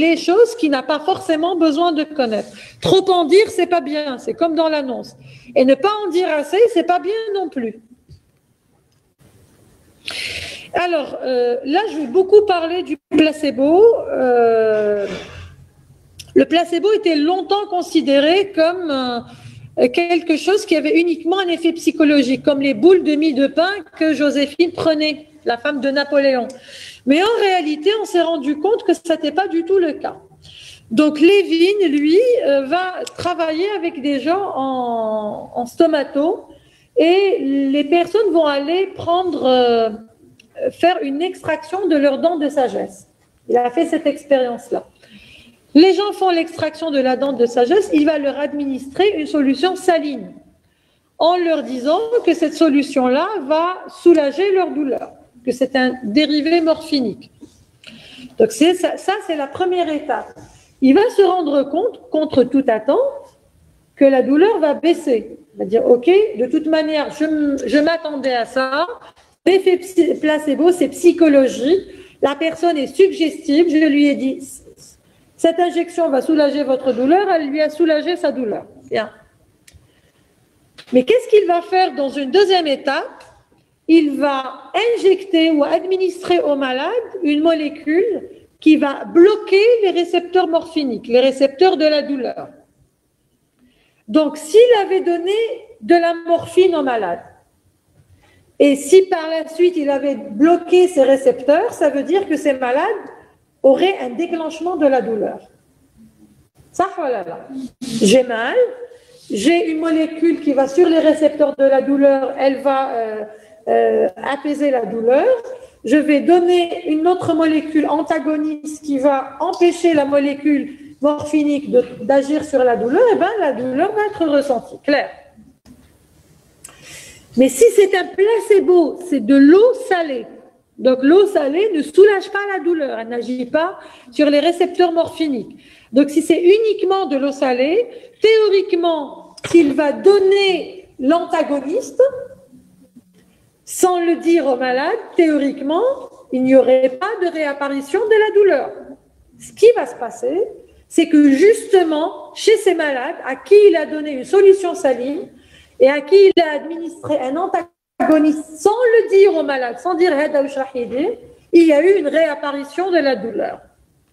les choses qu'il n'a pas forcément besoin de connaître. Trop en dire, c'est pas bien, c'est comme dans l'annonce. Et ne pas en dire assez, c'est pas bien non plus. Alors, là, je vais beaucoup parler du placebo. Le placebo était longtemps considéré comme quelque chose qui avait uniquement un effet psychologique, comme les boules de mie de pain que Joséphine prenait, la femme de Napoléon. Mais en réalité, on s'est rendu compte que ce n'était pas du tout le cas. Donc, Lévin, lui, va travailler avec des gens en stomato et les personnes vont aller faire une extraction de leurs dents de sagesse. Il a fait cette expérience-là. Les gens font l'extraction de la dent de sagesse, il va leur administrer une solution saline en leur disant que cette solution-là va soulager leur douleur, que c'est un dérivé morphinique. Donc ça, c'est la première étape. Il va se rendre compte, contre toute attente, que la douleur va baisser. Il va dire, OK, de toute manière, je m'attendais à ça. L'effet placebo, c'est psychologique. La personne est suggestive. Je lui ai dit, cette injection va soulager votre douleur. Elle lui a soulagé sa douleur. Bien. Mais qu'est-ce qu'il va faire dans une deuxième étape? Il va injecter ou administrer au malade une molécule qui va bloquer les récepteurs morphiniques, les récepteurs de la douleur. Donc, s'il avait donné de la morphine au malade, et si par la suite il avait bloqué ces récepteurs, ça veut dire que ces malades auraient un déclenchement de la douleur. Ça, voilà. J'ai mal, j'ai une molécule qui va sur les récepteurs de la douleur, elle va apaiser la douleur. Je vais donner une autre molécule antagoniste qui va empêcher la molécule morphinique d'agir sur la douleur, et bien la douleur va être ressentie, clair. Mais si c'est un placebo, c'est de l'eau salée. Donc, l'eau salée ne soulage pas la douleur, elle n'agit pas sur les récepteurs morphiniques. Donc, si c'est uniquement de l'eau salée, théoriquement, s'il va donner l'antagoniste, sans le dire au malade, théoriquement, il n'y aurait pas de réapparition de la douleur. Ce qui va se passer, c'est que justement, chez ces malades, à qui il a donné une solution saline et à qui il a administré un antagoniste sans le dire au malade, sans dire il y a eu une réapparition de la douleur.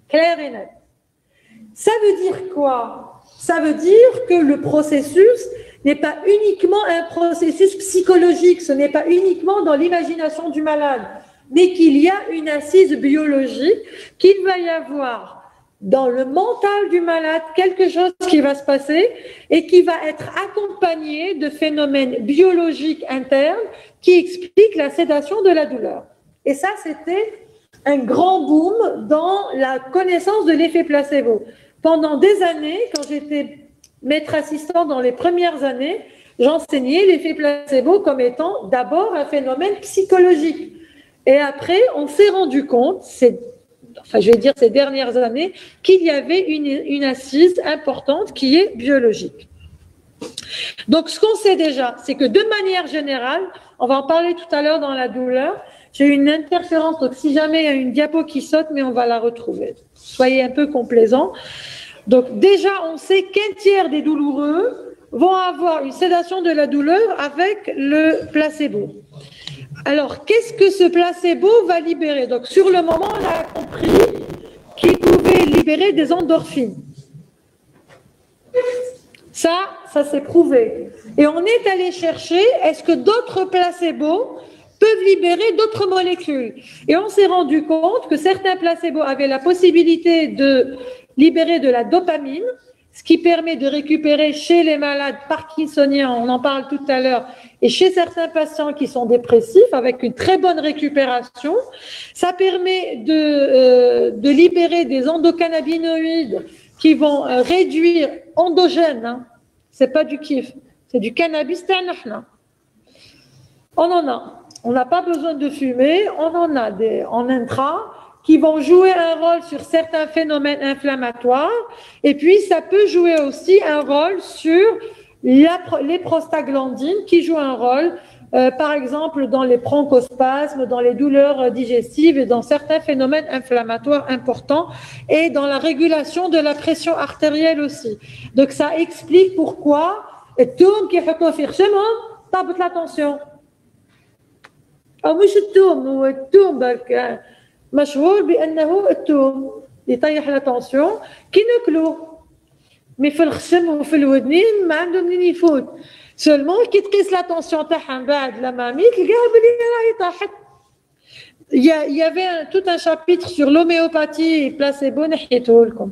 Clair et net. Ça veut dire quoi? Ça veut dire que le processus n'est pas uniquement un processus psychologique, ce n'est pas uniquement dans l'imagination du malade, mais qu'il y a une assise biologique, qu'il va y avoir dans le mental du malade quelque chose qui va se passer et qui va être accompagné de phénomènes biologiques internes qui expliquent la sédation de la douleur. Et ça, c'était un grand boom dans la connaissance de l'effet placebo. Pendant des années, quand j'étais maître assistant dans les premières années, j'enseignais l'effet placebo comme étant d'abord un phénomène psychologique. Et après, on s'est rendu compte, ces dernières années, qu'il y avait une assise importante qui est biologique. Donc, ce qu'on sait déjà, c'est que de manière générale, on va en parler tout à l'heure dans la douleur, j'ai une interférence, donc si jamais il y a une diapo qui saute, mais on va la retrouver. Soyez un peu complaisants. Donc, déjà, on sait qu'un tiers des douloureux vont avoir une sédation de la douleur avec le placebo. Alors, qu'est-ce que ce placebo va libérer? Donc, sur le moment, on a compris qu'il pouvait libérer des endorphines. Ça s'est prouvé. Et on est allé chercher, est-ce que d'autres placebos peuvent libérer d'autres molécules? Et on s'est rendu compte que certains placebos avaient la possibilité de libérer de la dopamine, ce qui permet de récupérer chez les malades parkinsoniens, on en parle tout à l'heure, et chez certains patients qui sont dépressifs, avec une très bonne récupération. Ça permet de libérer des endocannabinoïdes qui vont réduire endogènes, hein. C'est pas du kiff, c'est du cannabis. On en a. On n'a pas besoin de fumer, on en a en intra qui vont jouer un rôle sur certains phénomènes inflammatoires, et puis ça peut jouer aussi un rôle sur les prostaglandines qui jouent un rôle, par exemple dans les bronchospasmes, dans les douleurs digestives et dans certains phénomènes inflammatoires importants, et dans la régulation de la pression artérielle aussi. Donc ça explique pourquoi التوم كيحطوه في خشمهم طابت لا طونسيون. أو مش التوم، هو التوم برك مشهور بأنه التوم يطيح لا طونسيون كي ناكلوه، مي في الخشم وفي الودنين ما عنده منين يفوت. سولمون كي تقيس لا طونسيون تاعها من بعد لما ميت تلقاها بلي راهي طاحت. Il y avait tout un chapitre sur l'homéopathie et placebo, نحيته لكم.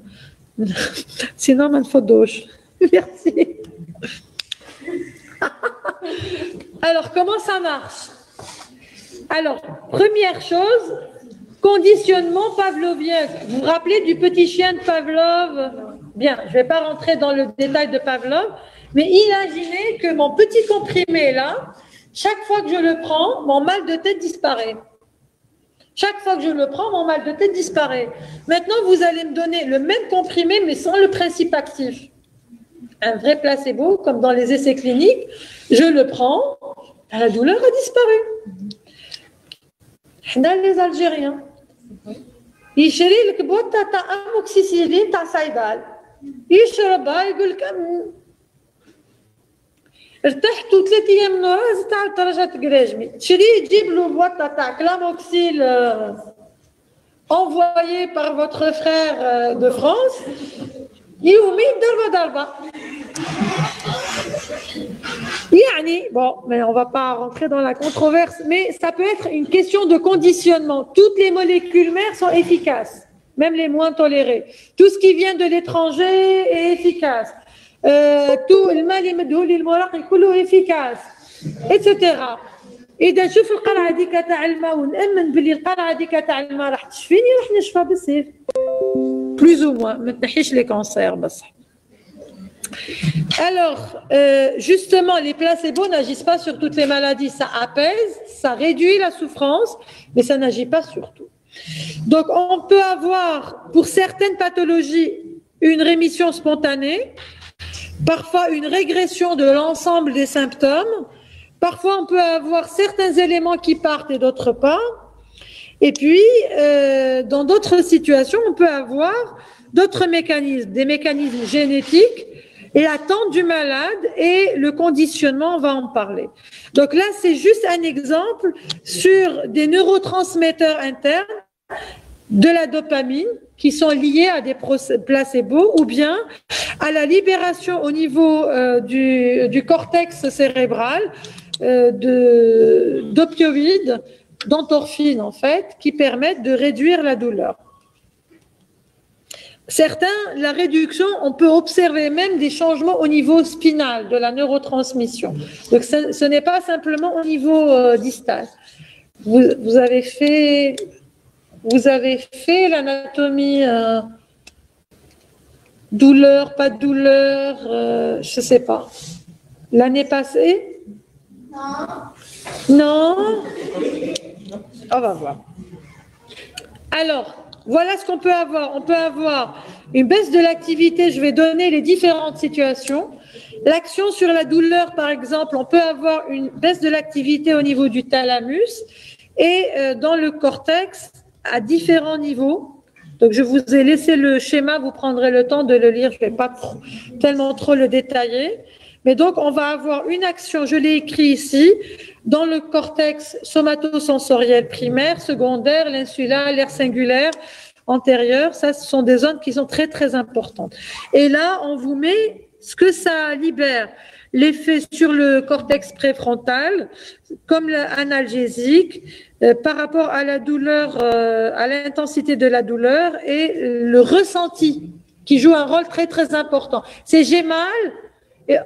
Sinon ما نفضوش. Merci. Alors, comment ça marche? Alors, première chose, conditionnement pavlovien. Vous vous rappelez du petit chien de Pavlov? Bien, je ne vais pas rentrer dans le détail de Pavlov, mais imaginez que mon petit comprimé là, chaque fois que je le prends, mon mal de tête disparaît. Chaque fois que je le prends, mon mal de tête disparaît. Maintenant, vous allez me donner le même comprimé, mais sans le principe actif. Un vrai placebo, comme dans les essais cliniques, je le prends, la douleur a disparu. Les Algériens, يشري لك بوطة تاع أموكسيسيلين تاع صيدال يشربها يقول لك ارتحت و3 أيام من ورا زدت تعاود ترجع تقراجمي تشري تجيب له بوطة تاع كلاموكسيل envoyé par votre frère de France. يومي ضربة يعني bon, mais on va pas rentrer dans la controverse, mais ça peut être une question de conditionnement. Toutes les molécules mères sont efficaces, même les moins tolérées. Tout ce qui vient de l'étranger est efficace. Tout le mal يمدهولي المراقي كله efficace, etc. إذا نشوف القرعة ديك تاع الماء ونأمن باللي القرعة ديك تاع الماء راح تشفيني راح نشفى بالسيف. Plus ou moins, ما تنحيش لي كونسير بصح. Alors, justement, les placebos n'agissent pas sur toutes les maladies. Ça apaise, ça réduit la souffrance, mais ça n'agit pas sur tout. Donc, on peut avoir, pour certaines pathologies, une rémission spontanée, parfois une régression de l'ensemble des symptômes, parfois on peut avoir certains éléments qui partent et d'autres pas, et puis, dans d'autres situations, on peut avoir d'autres mécanismes, des mécanismes génétiques, l'attente du malade et le conditionnement, on va en parler. Donc là, c'est juste un exemple sur des neurotransmetteurs internes de la dopamine qui sont liés à des placebos ou bien à la libération au niveau du cortex cérébral d'opioïdes, d'endorphines en fait, qui permettent de réduire la douleur. Certains, la réduction, on peut observer même des changements au niveau spinal de la neurotransmission. Donc, ce n'est pas simplement au niveau distal. Vous avez fait l'anatomie douleur, pas de douleur, je ne sais pas. L'année passée? Non. On va voir. Alors, voilà ce qu'on peut avoir. On peut avoir une baisse de l'activité. Je vais donner les différentes situations. L'action sur la douleur, par exemple, on peut avoir une baisse de l'activité au niveau du thalamus et dans le cortex à différents niveaux. Donc, je vous ai laissé le schéma. Vous prendrez le temps de le lire. Je ne vais pas tellement trop le détailler. Mais donc, on va avoir une action, je l'ai écrit ici, dans le cortex somatosensoriel primaire, secondaire, l'insula, l'aire singulaire, antérieure. Ça, ce sont des zones qui sont très, très importantes. Et là, on vous met ce que ça libère. L'effet sur le cortex préfrontal, comme l'analgésique, par rapport à la douleur, à l'intensité de la douleur et le ressenti, qui joue un rôle très, très important. C'est j'ai mal. Et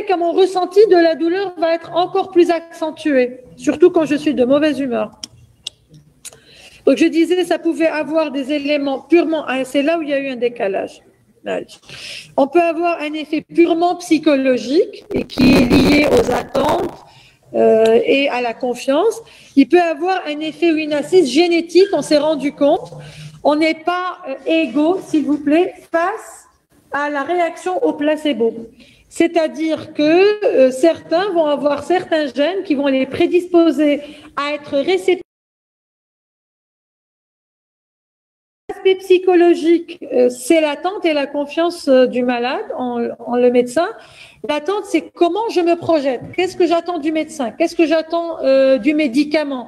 comme mon ressenti de la douleur va être encore plus accentué, surtout quand je suis de mauvaise humeur. Donc je disais, ça pouvait avoir des éléments purement, c'est là où il y a eu un décalage. On peut avoir un effet purement psychologique et qui est lié aux attentes et à la confiance. Il peut avoir un effet ou une assise génétique, on s'est rendu compte. On n'est pas égaux, s'il vous plaît, face à la réaction au placebo. C'est-à-dire que certains vont avoir certains gènes qui vont les prédisposer à être réceptifs. L'aspect psychologique, c'est l'attente et la confiance du malade en le médecin. L'attente, c'est comment je me projette. Qu'est-ce que j'attends du médecin? Qu'est-ce que j'attends du médicament?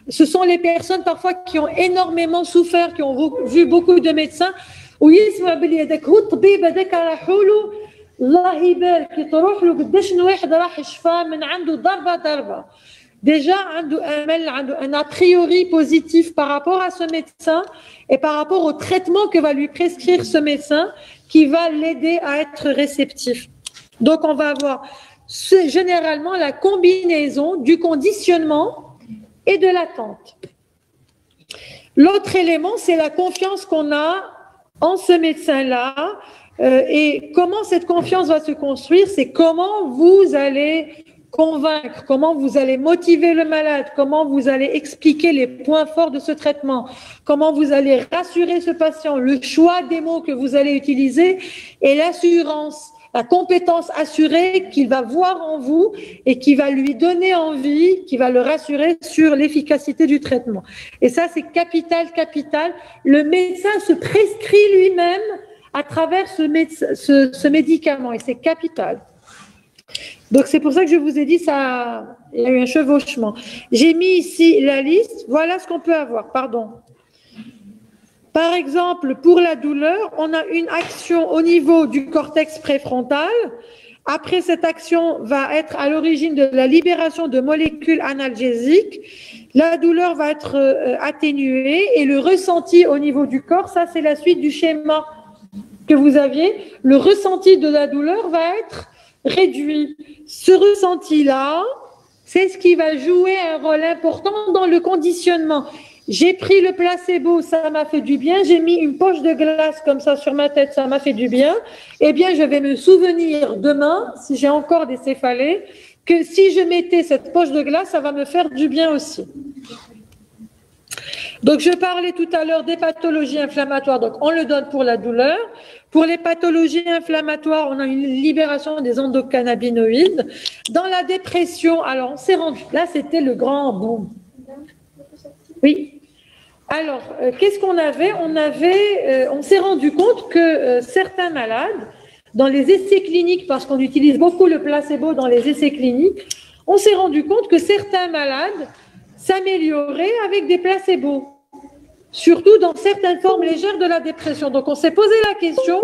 Ce sont les personnes parfois qui ont énormément souffert, qui ont vu beaucoup de médecins. ويسمع باللي هذاك هو الطبيب هذاك راحوا له الله يبارك كي تروح له قداش من واحد راح شفى من عنده ضربه déjà عنده un a priori positif par rapport à ce médecin et par rapport au traitement que va lui prescrire ce médecin qui va l'aider à être réceptif. Donc on va avoir généralement la combinaison du conditionnement et de l'attente. L'autre élément, c'est la confiance qu'on a en ce médecin-là, et comment cette confiance va se construire, c'est comment vous allez convaincre, comment vous allez motiver le malade, comment vous allez expliquer les points forts de ce traitement, comment vous allez rassurer ce patient, le choix des mots que vous allez utiliser et l'assurance, la compétence assurée qu'il va voir en vous et qui va lui donner envie, qui va le rassurer sur l'efficacité du traitement. Et ça, c'est capital, capital. Le médecin se prescrit lui-même à travers ce médicament et c'est capital. Donc, c'est pour ça que je vous ai dit ça, il y a eu un chevauchement. J'ai mis ici la liste. Voilà ce qu'on peut avoir. Pardon. Par exemple, pour la douleur, on a une action au niveau du cortex préfrontal. Après, cette action va être à l'origine de la libération de molécules analgésiques. La douleur va être atténuée et le ressenti au niveau du corps, ça c'est la suite du schéma que vous aviez. Le ressenti de la douleur va être réduit. Ce ressenti-là, c'est ce qui va jouer un rôle important dans le conditionnement. J'ai pris le placebo, ça m'a fait du bien. J'ai mis une poche de glace comme ça sur ma tête, ça m'a fait du bien. Eh bien, je vais me souvenir demain, si j'ai encore des céphalées, que si je mettais cette poche de glace, ça va me faire du bien aussi. Donc, je parlais tout à l'heure des pathologies inflammatoires. Donc, on le donne pour la douleur. Pour les pathologies inflammatoires, on a une libération des endocannabinoïdes. Dans la dépression, alors, on s'est rendu, là, c'était le grand boom. Oui. Alors, qu'est-ce qu'on avait? On s'est rendu compte que certains malades, dans les essais cliniques, parce qu'on utilise beaucoup le placebo dans les essais cliniques, on s'est rendu compte que certains malades s'amélioraient avec des placebos, surtout dans certaines formes légères de la dépression. Donc, on s'est posé la question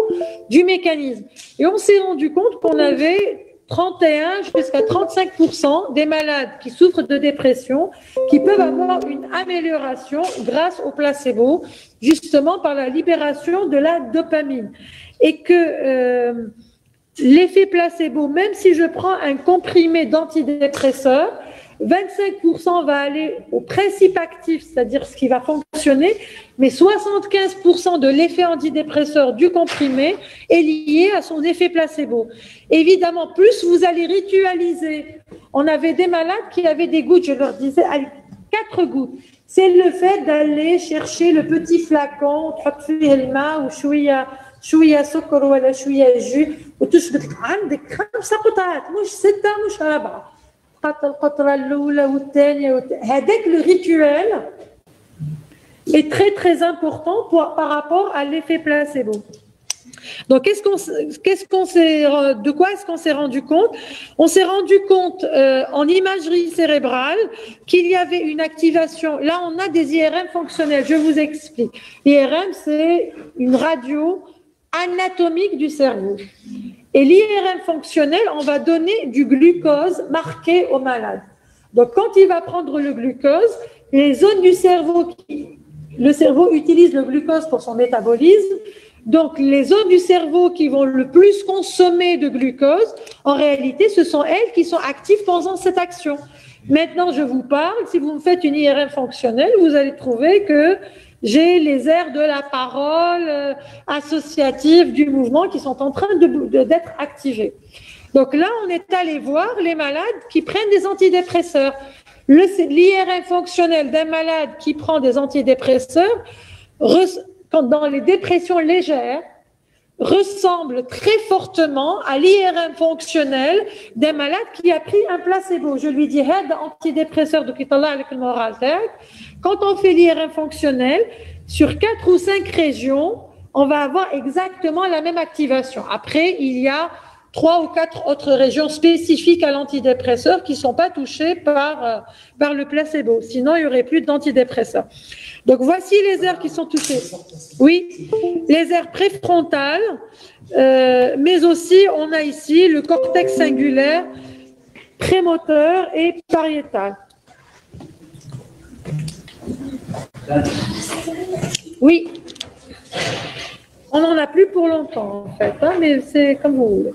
du mécanisme. Et on s'est rendu compte qu'on avait 31 jusqu'à 35% des malades qui souffrent de dépression qui peuvent avoir une amélioration grâce au placebo, justement par la libération de la dopamine. Et que l'effet placebo, même si je prends un comprimé d'antidépresseur, 25% va aller au principe actif, c'est-à-dire ce qui va fonctionner, mais 75% de l'effet antidépresseur du comprimé est lié à son effet placebo. Évidemment, plus vous allez ritualiser. On avait des malades qui avaient des gouttes, je leur disais, allez, 4 gouttes. C'est le fait d'aller chercher le petit flacon, تحط فيه الماء وشوية سكر ولا شوية jus وتشرب عندك 5 قطرات مش 6 مش 4. Le rituel est très très important par rapport à l'effet placebo. Donc, de quoi est-ce qu'on s'est rendu compte? On s'est rendu compte en imagerie cérébrale qu'il y avait une activation. Là, on a des IRM fonctionnels. Je vous explique. L'IRM, c'est une radio anatomique du cerveau. Et l'IRM fonctionnel, on va donner du glucose marqué au malade. Donc, quand il va prendre le glucose, les zones du cerveau, le cerveau utilise le glucose pour son métabolisme. Donc, les zones du cerveau qui vont le plus consommer de glucose, en réalité, ce sont elles qui sont actives pendant cette action. Maintenant, je vous parle, si vous me faites une IRM fonctionnelle, vous allez trouver que j'ai les aires de la parole associative du mouvement qui sont en train d'être activées. Donc là, on est allé voir les malades qui prennent des antidépresseurs. L'IRM fonctionnel d'un malade qui prend des antidépresseurs, dans les dépressions légères, ressemble très fortement à l'IRM fonctionnel d'un malade qui a pris un placebo. Je lui dis, antidépresseur de quand on fait l'IRM fonctionnel, sur 4 ou 5 régions, on va avoir exactement la même activation. Après, il y a 3 ou 4 autres régions spécifiques à l'antidépresseur qui ne sont pas touchées par le placebo. Sinon, il n'y aurait plus d'antidépresseurs. Donc, voici les aires qui sont touchées. Oui, les aires préfrontales, mais aussi, on a ici le cortex singulaire, prémoteur et pariétal. Oui, on n'en a plus pour longtemps, en fait, hein, mais c'est comme vous voulez.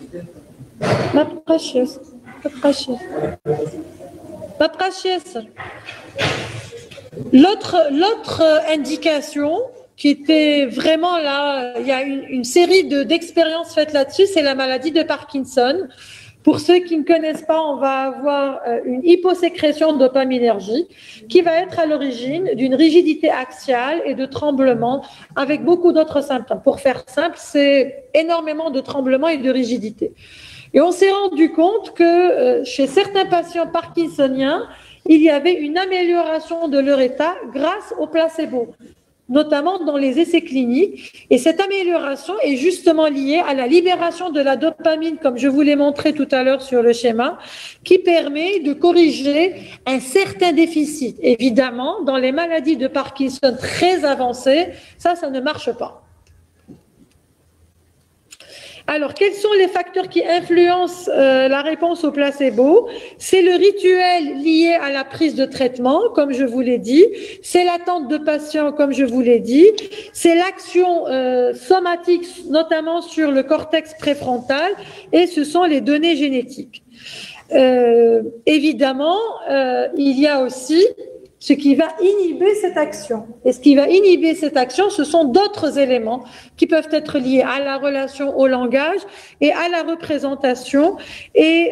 Ma précieuse. L'autre indication qui était vraiment là, il y a une série d'expériences faites là-dessus, c'est la maladie de Parkinson. Pour ceux qui ne connaissent pas, on va avoir une hyposécrétion de dopaminergique qui va être à l'origine d'une rigidité axiale et de tremblements avec beaucoup d'autres symptômes. Pour faire simple, c'est énormément de tremblements et de rigidité. Et on s'est rendu compte que chez certains patients parkinsoniens, il y avait une amélioration de leur état grâce au placebo, notamment dans les essais cliniques. Et cette amélioration est justement liée à la libération de la dopamine, comme je vous l'ai montré tout à l'heure sur le schéma, qui permet de corriger un certain déficit. Évidemment, dans les maladies de Parkinson très avancées, ça ne marche pas. Alors, quels sont les facteurs qui influencent la réponse au placebo? C'est le rituel lié à la prise de traitement, comme je vous l'ai dit. C'est l'attente de patients, comme je vous l'ai dit. C'est l'action somatique, notamment sur le cortex préfrontal. Et ce sont les données génétiques. Évidemment, il y a aussi ce qui va inhiber cette action. Et ce qui va inhiber cette action, ce sont d'autres éléments qui peuvent être liés à la relation au langage et à la représentation. Et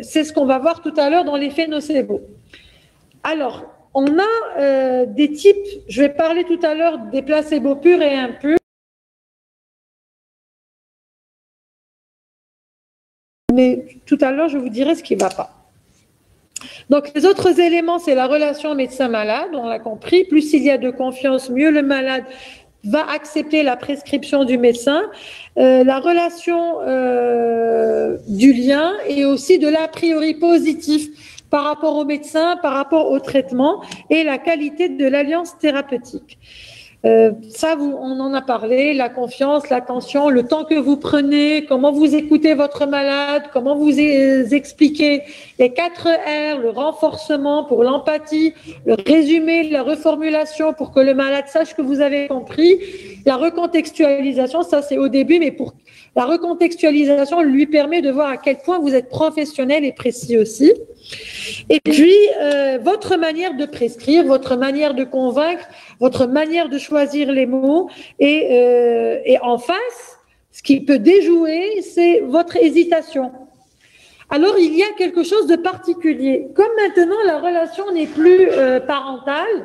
c'est ce qu'on va voir tout à l'heure dans l'effet nocebo. Alors, on a des types, je vais parler tout à l'heure des placebos purs et impurs. Mais tout à l'heure, je vous dirai ce qui ne va pas. Donc, les autres éléments, c'est la relation médecin-malade, on l'a compris. Plus il y a de confiance, mieux le malade va accepter la prescription du médecin. La relation du lien et aussi de l'a priori positif par rapport au médecin, par rapport au traitement et la qualité de l'alliance thérapeutique. Ça, on en a parlé, la confiance, l'attention, le temps que vous prenez, comment vous écoutez votre malade, comment vous expliquez les 4 R, le renforcement pour l'empathie, le résumé, la reformulation pour que le malade sache que vous avez compris, la recontextualisation, ça c'est au début, mais pour la recontextualisation lui permet de voir à quel point vous êtes professionnel et précis aussi. Et puis, votre manière de prescrire, votre manière de convaincre, votre manière de choisir les mots. Et en face, ce qui peut déjouer, c'est votre hésitation. Alors, il y a quelque chose de particulier. Comme maintenant, la relation n'est plus parentale,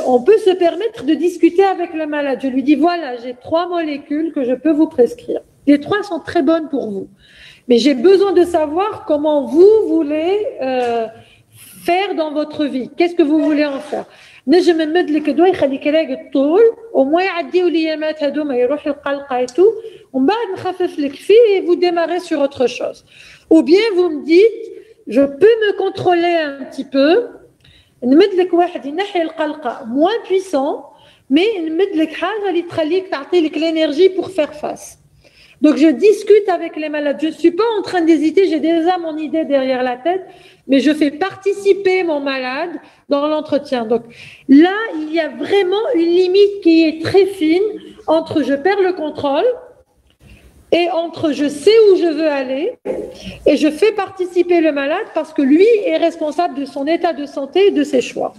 on peut se permettre de discuter avec le malade. Je lui dis, voilà, j'ai 3 molécules que je peux vous prescrire. Les 3 sont très bonnes pour vous. Mais j'ai besoin de savoir comment vous voulez faire dans votre vie. Qu'est-ce que vous voulez en faire? نجم نمد لك دواء يخليك راقد طول وما يعديوا الايامات هذوما يروح القلقه et tout ومن بعد نخفف لك فيه et vous démarrez sur autre chose. Ou bien vous me dites je peux me contrôler un petit peu نمد لك واحد ينحي القلقه moins puissant mais نمد لك حاجه اللي تخليك تعطي لك l'énergie pour faire face. Donc, je discute avec les malades. Je ne suis pas en train d'hésiter, j'ai déjà mon idée derrière la tête, mais je fais participer mon malade dans l'entretien. Donc, là, il y a vraiment une limite qui est très fine entre je perds le contrôle et entre je sais où je veux aller et je fais participer le malade parce que lui est responsable de son état de santé et de ses choix.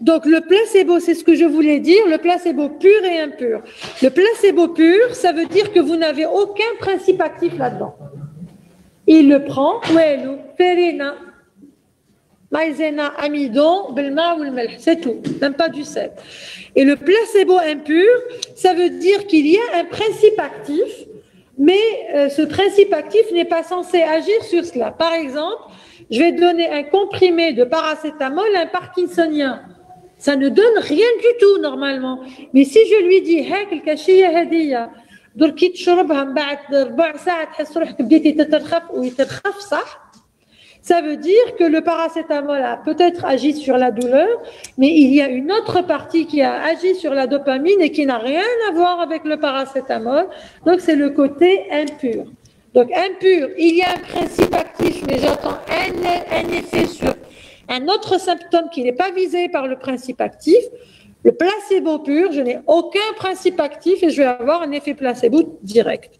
Donc, le placebo, c'est ce que je voulais dire, le placebo pur et impur. Le placebo pur, ça veut dire que vous n'avez aucun principe actif là-dedans. Il le prend, ouelou, périna, maïzena, amidon, belma ou le melh, c'est tout, même pas du sel. Et le placebo impur, ça veut dire qu'il y a un principe actif, mais ce principe actif n'est pas censé agir sur cela. Par exemple, je vais donner un comprimé de paracétamol à un parkinsonien. Ça ne donne rien du tout normalement. Mais si je lui dis هاك الكاشية هدية دركي تشربها من بعد 4 ساعات تحس روحك بديتي تترخف ويترخف صح. Ça veut dire que le paracétamol a peut-être agi sur la douleur, mais il y a une autre partie qui a agi sur la dopamine et qui n'a rien à voir avec le paracétamol. Donc c'est le côté impur. Donc impur, il y a un principe actif, mais j'attends un effet sur un autre symptôme qui n'est pas visé par le principe actif. Le placebo pur, je n'ai aucun principe actif et je vais avoir un effet placebo direct.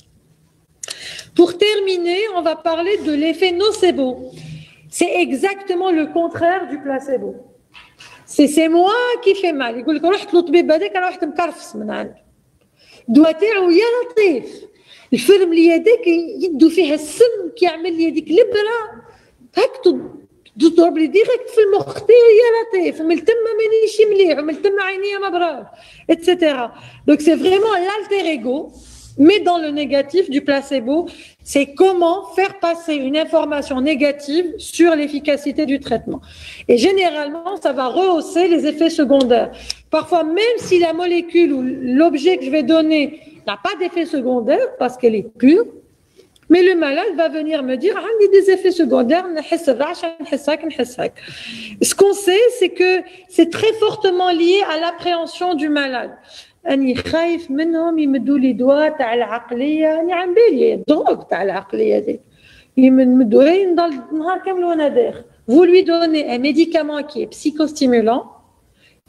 Pour terminer, on va parler de l'effet nocebo. C'est exactement le contraire du placebo. C'est moi qui fais mal. يقول لك رحت للطبيب هذاك انا رحت مكرفس من عنده. الدواء تاعو يا لطيف. الفرم لي هذاك يدو فيها السم كيعمل لي هذيك البره هاك تضرب لي ديريكت في المخ تاعي يا لطيف ومن تما مانيش مليح ومن تما عينيا مبرار etc. Donc c'est vraiment l'alter ego, mais dans le négatif du placebo, c'est comment faire passer une information négative sur l'efficacité du traitement. Et généralement, ça va rehausser les effets secondaires. Parfois, même si la molécule ou l'objet que je vais donner n'a pas d'effet secondaire parce qu'elle est pure, mais le malade va venir me dire « j'ai des effets secondaires, ce qu'on sait, c'est que c'est très fortement lié à l'appréhension du malade. أني خايف منهم يمدوا لي دواء تاع العقلية يعني عم بالي الدروغ تاع العقلية دي يمدوا لي نضل نهار كامل وانا داخل. Vous lui donnez un médicament qui est psychostimulant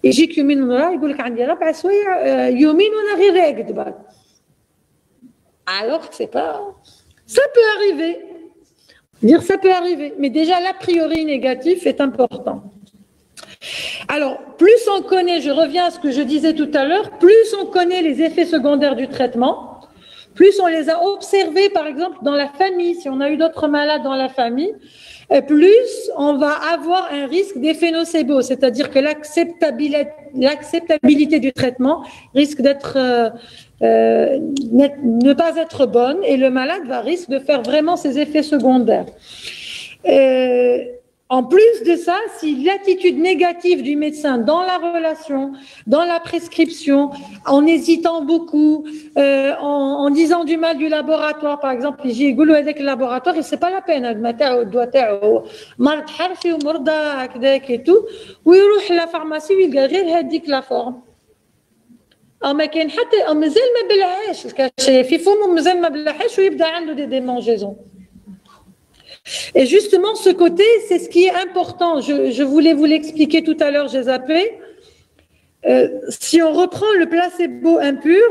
يجيك يومين من ورا يقول لك عندي 4 سوايع يومين وانا غير راقد بعد. Alors que c'est pas, ça peut arriver. Dire ça peut arriver, mais déjà l'a priori négatif est important. Alors, plus on connaît, je reviens à ce que je disais tout à l'heure, plus on connaît les effets secondaires du traitement, plus on les a observés, par exemple, dans la famille, si on a eu d'autres malades dans la famille, plus on va avoir un risque d'effet nocebo, c'est-à-dire que l'acceptabilité du traitement risque d'être ne pas être bonne et le malade risque de faire vraiment ses effets secondaires. En plus de ça, si l'attitude négative du médecin dans la relation, dans la prescription, en hésitant beaucoup, en disant du mal du laboratoire, par exemple, j'ai goulou avec le laboratoire, et c'est pas la peine, et tout, ou il roule la pharmacie, il gagne la forme. ما كاين حتى مازال ما بلعاش الكاشي في فمه مازال ما بلعاش ويبدا عنده des démangeaisons. Et justement, ce côté, c'est ce qui est important. Je voulais vous l'expliquer tout à l'heure, j'ai zappé. Si on reprend le placebo impur,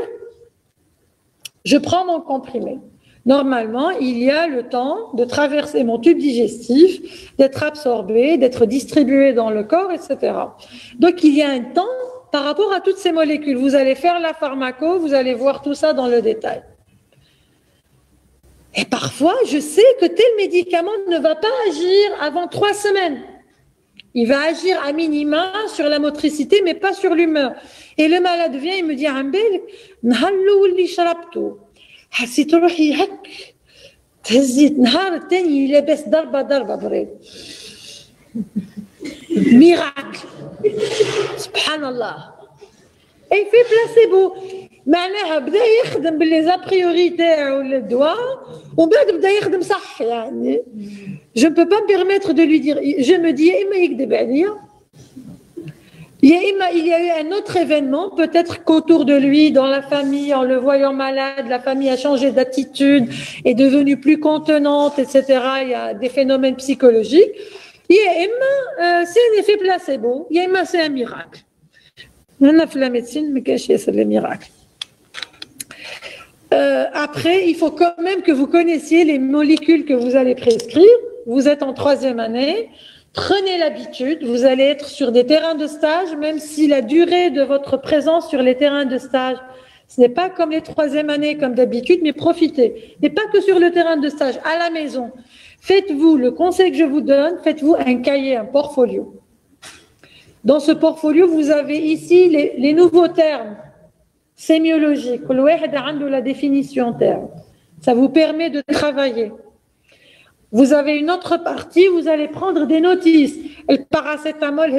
je prends mon comprimé. Normalement, il y a le temps de traverser mon tube digestif, d'être absorbé, d'être distribué dans le corps, etc. Donc, il y a un temps par rapport à toutes ces molécules. Vous allez faire la pharmaco, vous allez voir tout ça dans le détail. Et parfois, je sais que tel médicament ne va pas agir avant 3 semaines. Il va agir à minima sur la motricité, mais pas sur l'humeur. Et le malade vient, il me dit, Ambel, nhalou li sharabtou. حسيت روحي هك تهزيت نهار الثاني لاباس ضربه بريد ميراكل سبحان الله اي في بلاسيبو معناها بدا يخدم باللي زابريوري تاعو الدواء ومن بعد بدا يخدم صح يعني je ne peux pas me permettre de lui dire je me dis اما يكذب عليا il y a eu un autre événement, peut-être qu'autour de lui, dans la famille, en le voyant malade, la famille a changé d'attitude, est devenue plus contenante, etc. Il y a des phénomènes psychologiques. Il y a c'est un effet placebo. Il y a c'est un miracle. On a fait la médecine, mais c'est le miracle. Après, il faut quand même que vous connaissiez les molécules que vous allez prescrire. Vous êtes en 3e année. Prenez l'habitude, vous allez être sur des terrains de stage, même si la durée de votre présence sur les terrains de stage, ce n'est pas comme les 3e années comme d'habitude, mais profitez. Et pas que sur le terrain de stage, à la maison. Faites-vous, le conseil que je vous donne, faites-vous un cahier, un portfolio. Dans ce portfolio, vous avez ici les nouveaux termes sémiologiques. La définition en termes. Ça vous permet de travailler. Vous avez une autre partie, vous allez prendre des notices. Le paracétamol,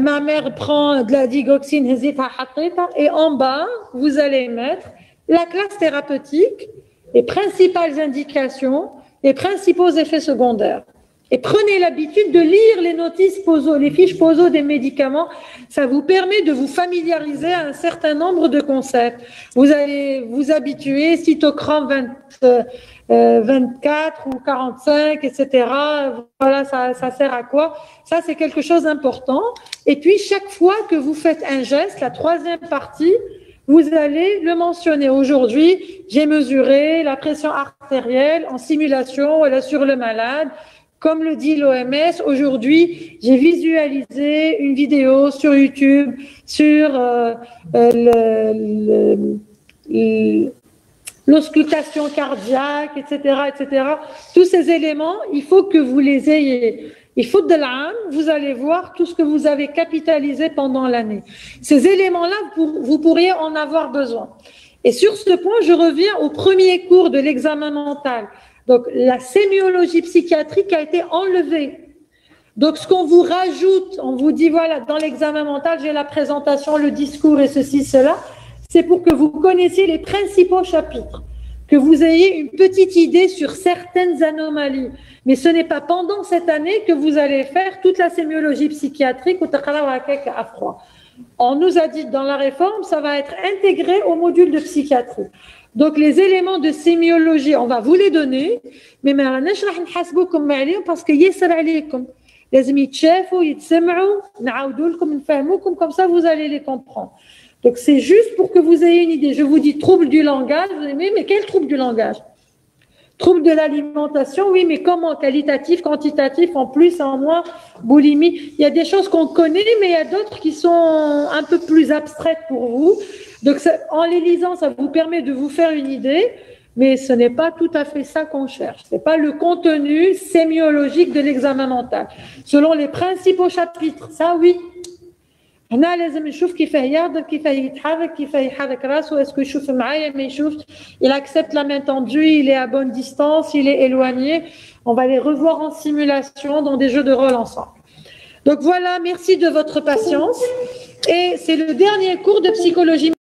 ma mère prend de la digoxine, et en bas, vous allez mettre la classe thérapeutique, les principales indications, les principaux effets secondaires. Et prenez l'habitude de lire les notices POSO, les fiches POSO des médicaments. Ça vous permet de vous familiariser à un certain nombre de concepts. Vous allez vous habituer, cytochrome 24 ou 45, etc. Voilà, ça sert à quoi? Ça, c'est quelque chose d'important. Et puis, chaque fois que vous faites un geste, la 3e partie, vous allez le mentionner. Aujourd'hui, j'ai mesuré la pression artérielle en simulation voilà, sur le malade. Comme le dit l'OMS, aujourd'hui, j'ai visualisé une vidéo sur YouTube sur l'auscultation cardiaque, etc., etc. Tous ces éléments, il faut que vous les ayez. Il faut de l'âme, vous allez voir tout ce que vous avez capitalisé pendant l'année. Ces éléments-là, vous pourriez en avoir besoin. Et sur ce point, je reviens au premier cours de l'examen mental. Donc, la sémiologie psychiatrique a été enlevée. Donc, ce qu'on vous rajoute, on vous dit, voilà, dans l'examen mental, j'ai la présentation, le discours et ceci, cela, c'est pour que vous connaissiez les principaux chapitres, que vous ayez une petite idée sur certaines anomalies. Mais ce n'est pas pendant cette année que vous allez faire toute la sémiologie psychiatrique ou à froid. On nous a dit dans la réforme, ça va être intégré au module de psychiatrie. Donc, les éléments de sémiologie, on va vous les donner, mais parce que يسر عليكم. لازم يتشافوا يتسمعوا نعاودوا لكم نفهموكم comme ça vous allez les comprendre. Donc, c'est juste pour que vous ayez une idée. Je vous dis trouble du langage, vous aimez, mais quel trouble du langage? Trouble de l'alimentation, oui, mais comment? Qualitatif, quantitatif, en plus, en moins, boulimie. Il y a des choses qu'on connaît, mais il y a d'autres qui sont un peu plus abstraites pour vous. Donc, en les lisant, ça vous permet de vous faire une idée, mais ce n'est pas tout à fait ça qu'on cherche. Ce n'est pas le contenu sémiologique de l'examen mental. Selon les principaux chapitres, ça, oui. هنا لازم نشوف كيفاه يهضر كيفاه يتحرك كيفاه يحرك راسه اسكو يشوف معايا ما يشوفش il accepte la main tendue il est à bonne distance il est éloigné on va les revoir en simulation dans des jeux de rôle ensemble donc voilà merci de votre patience et c'est le dernier cours de psychologie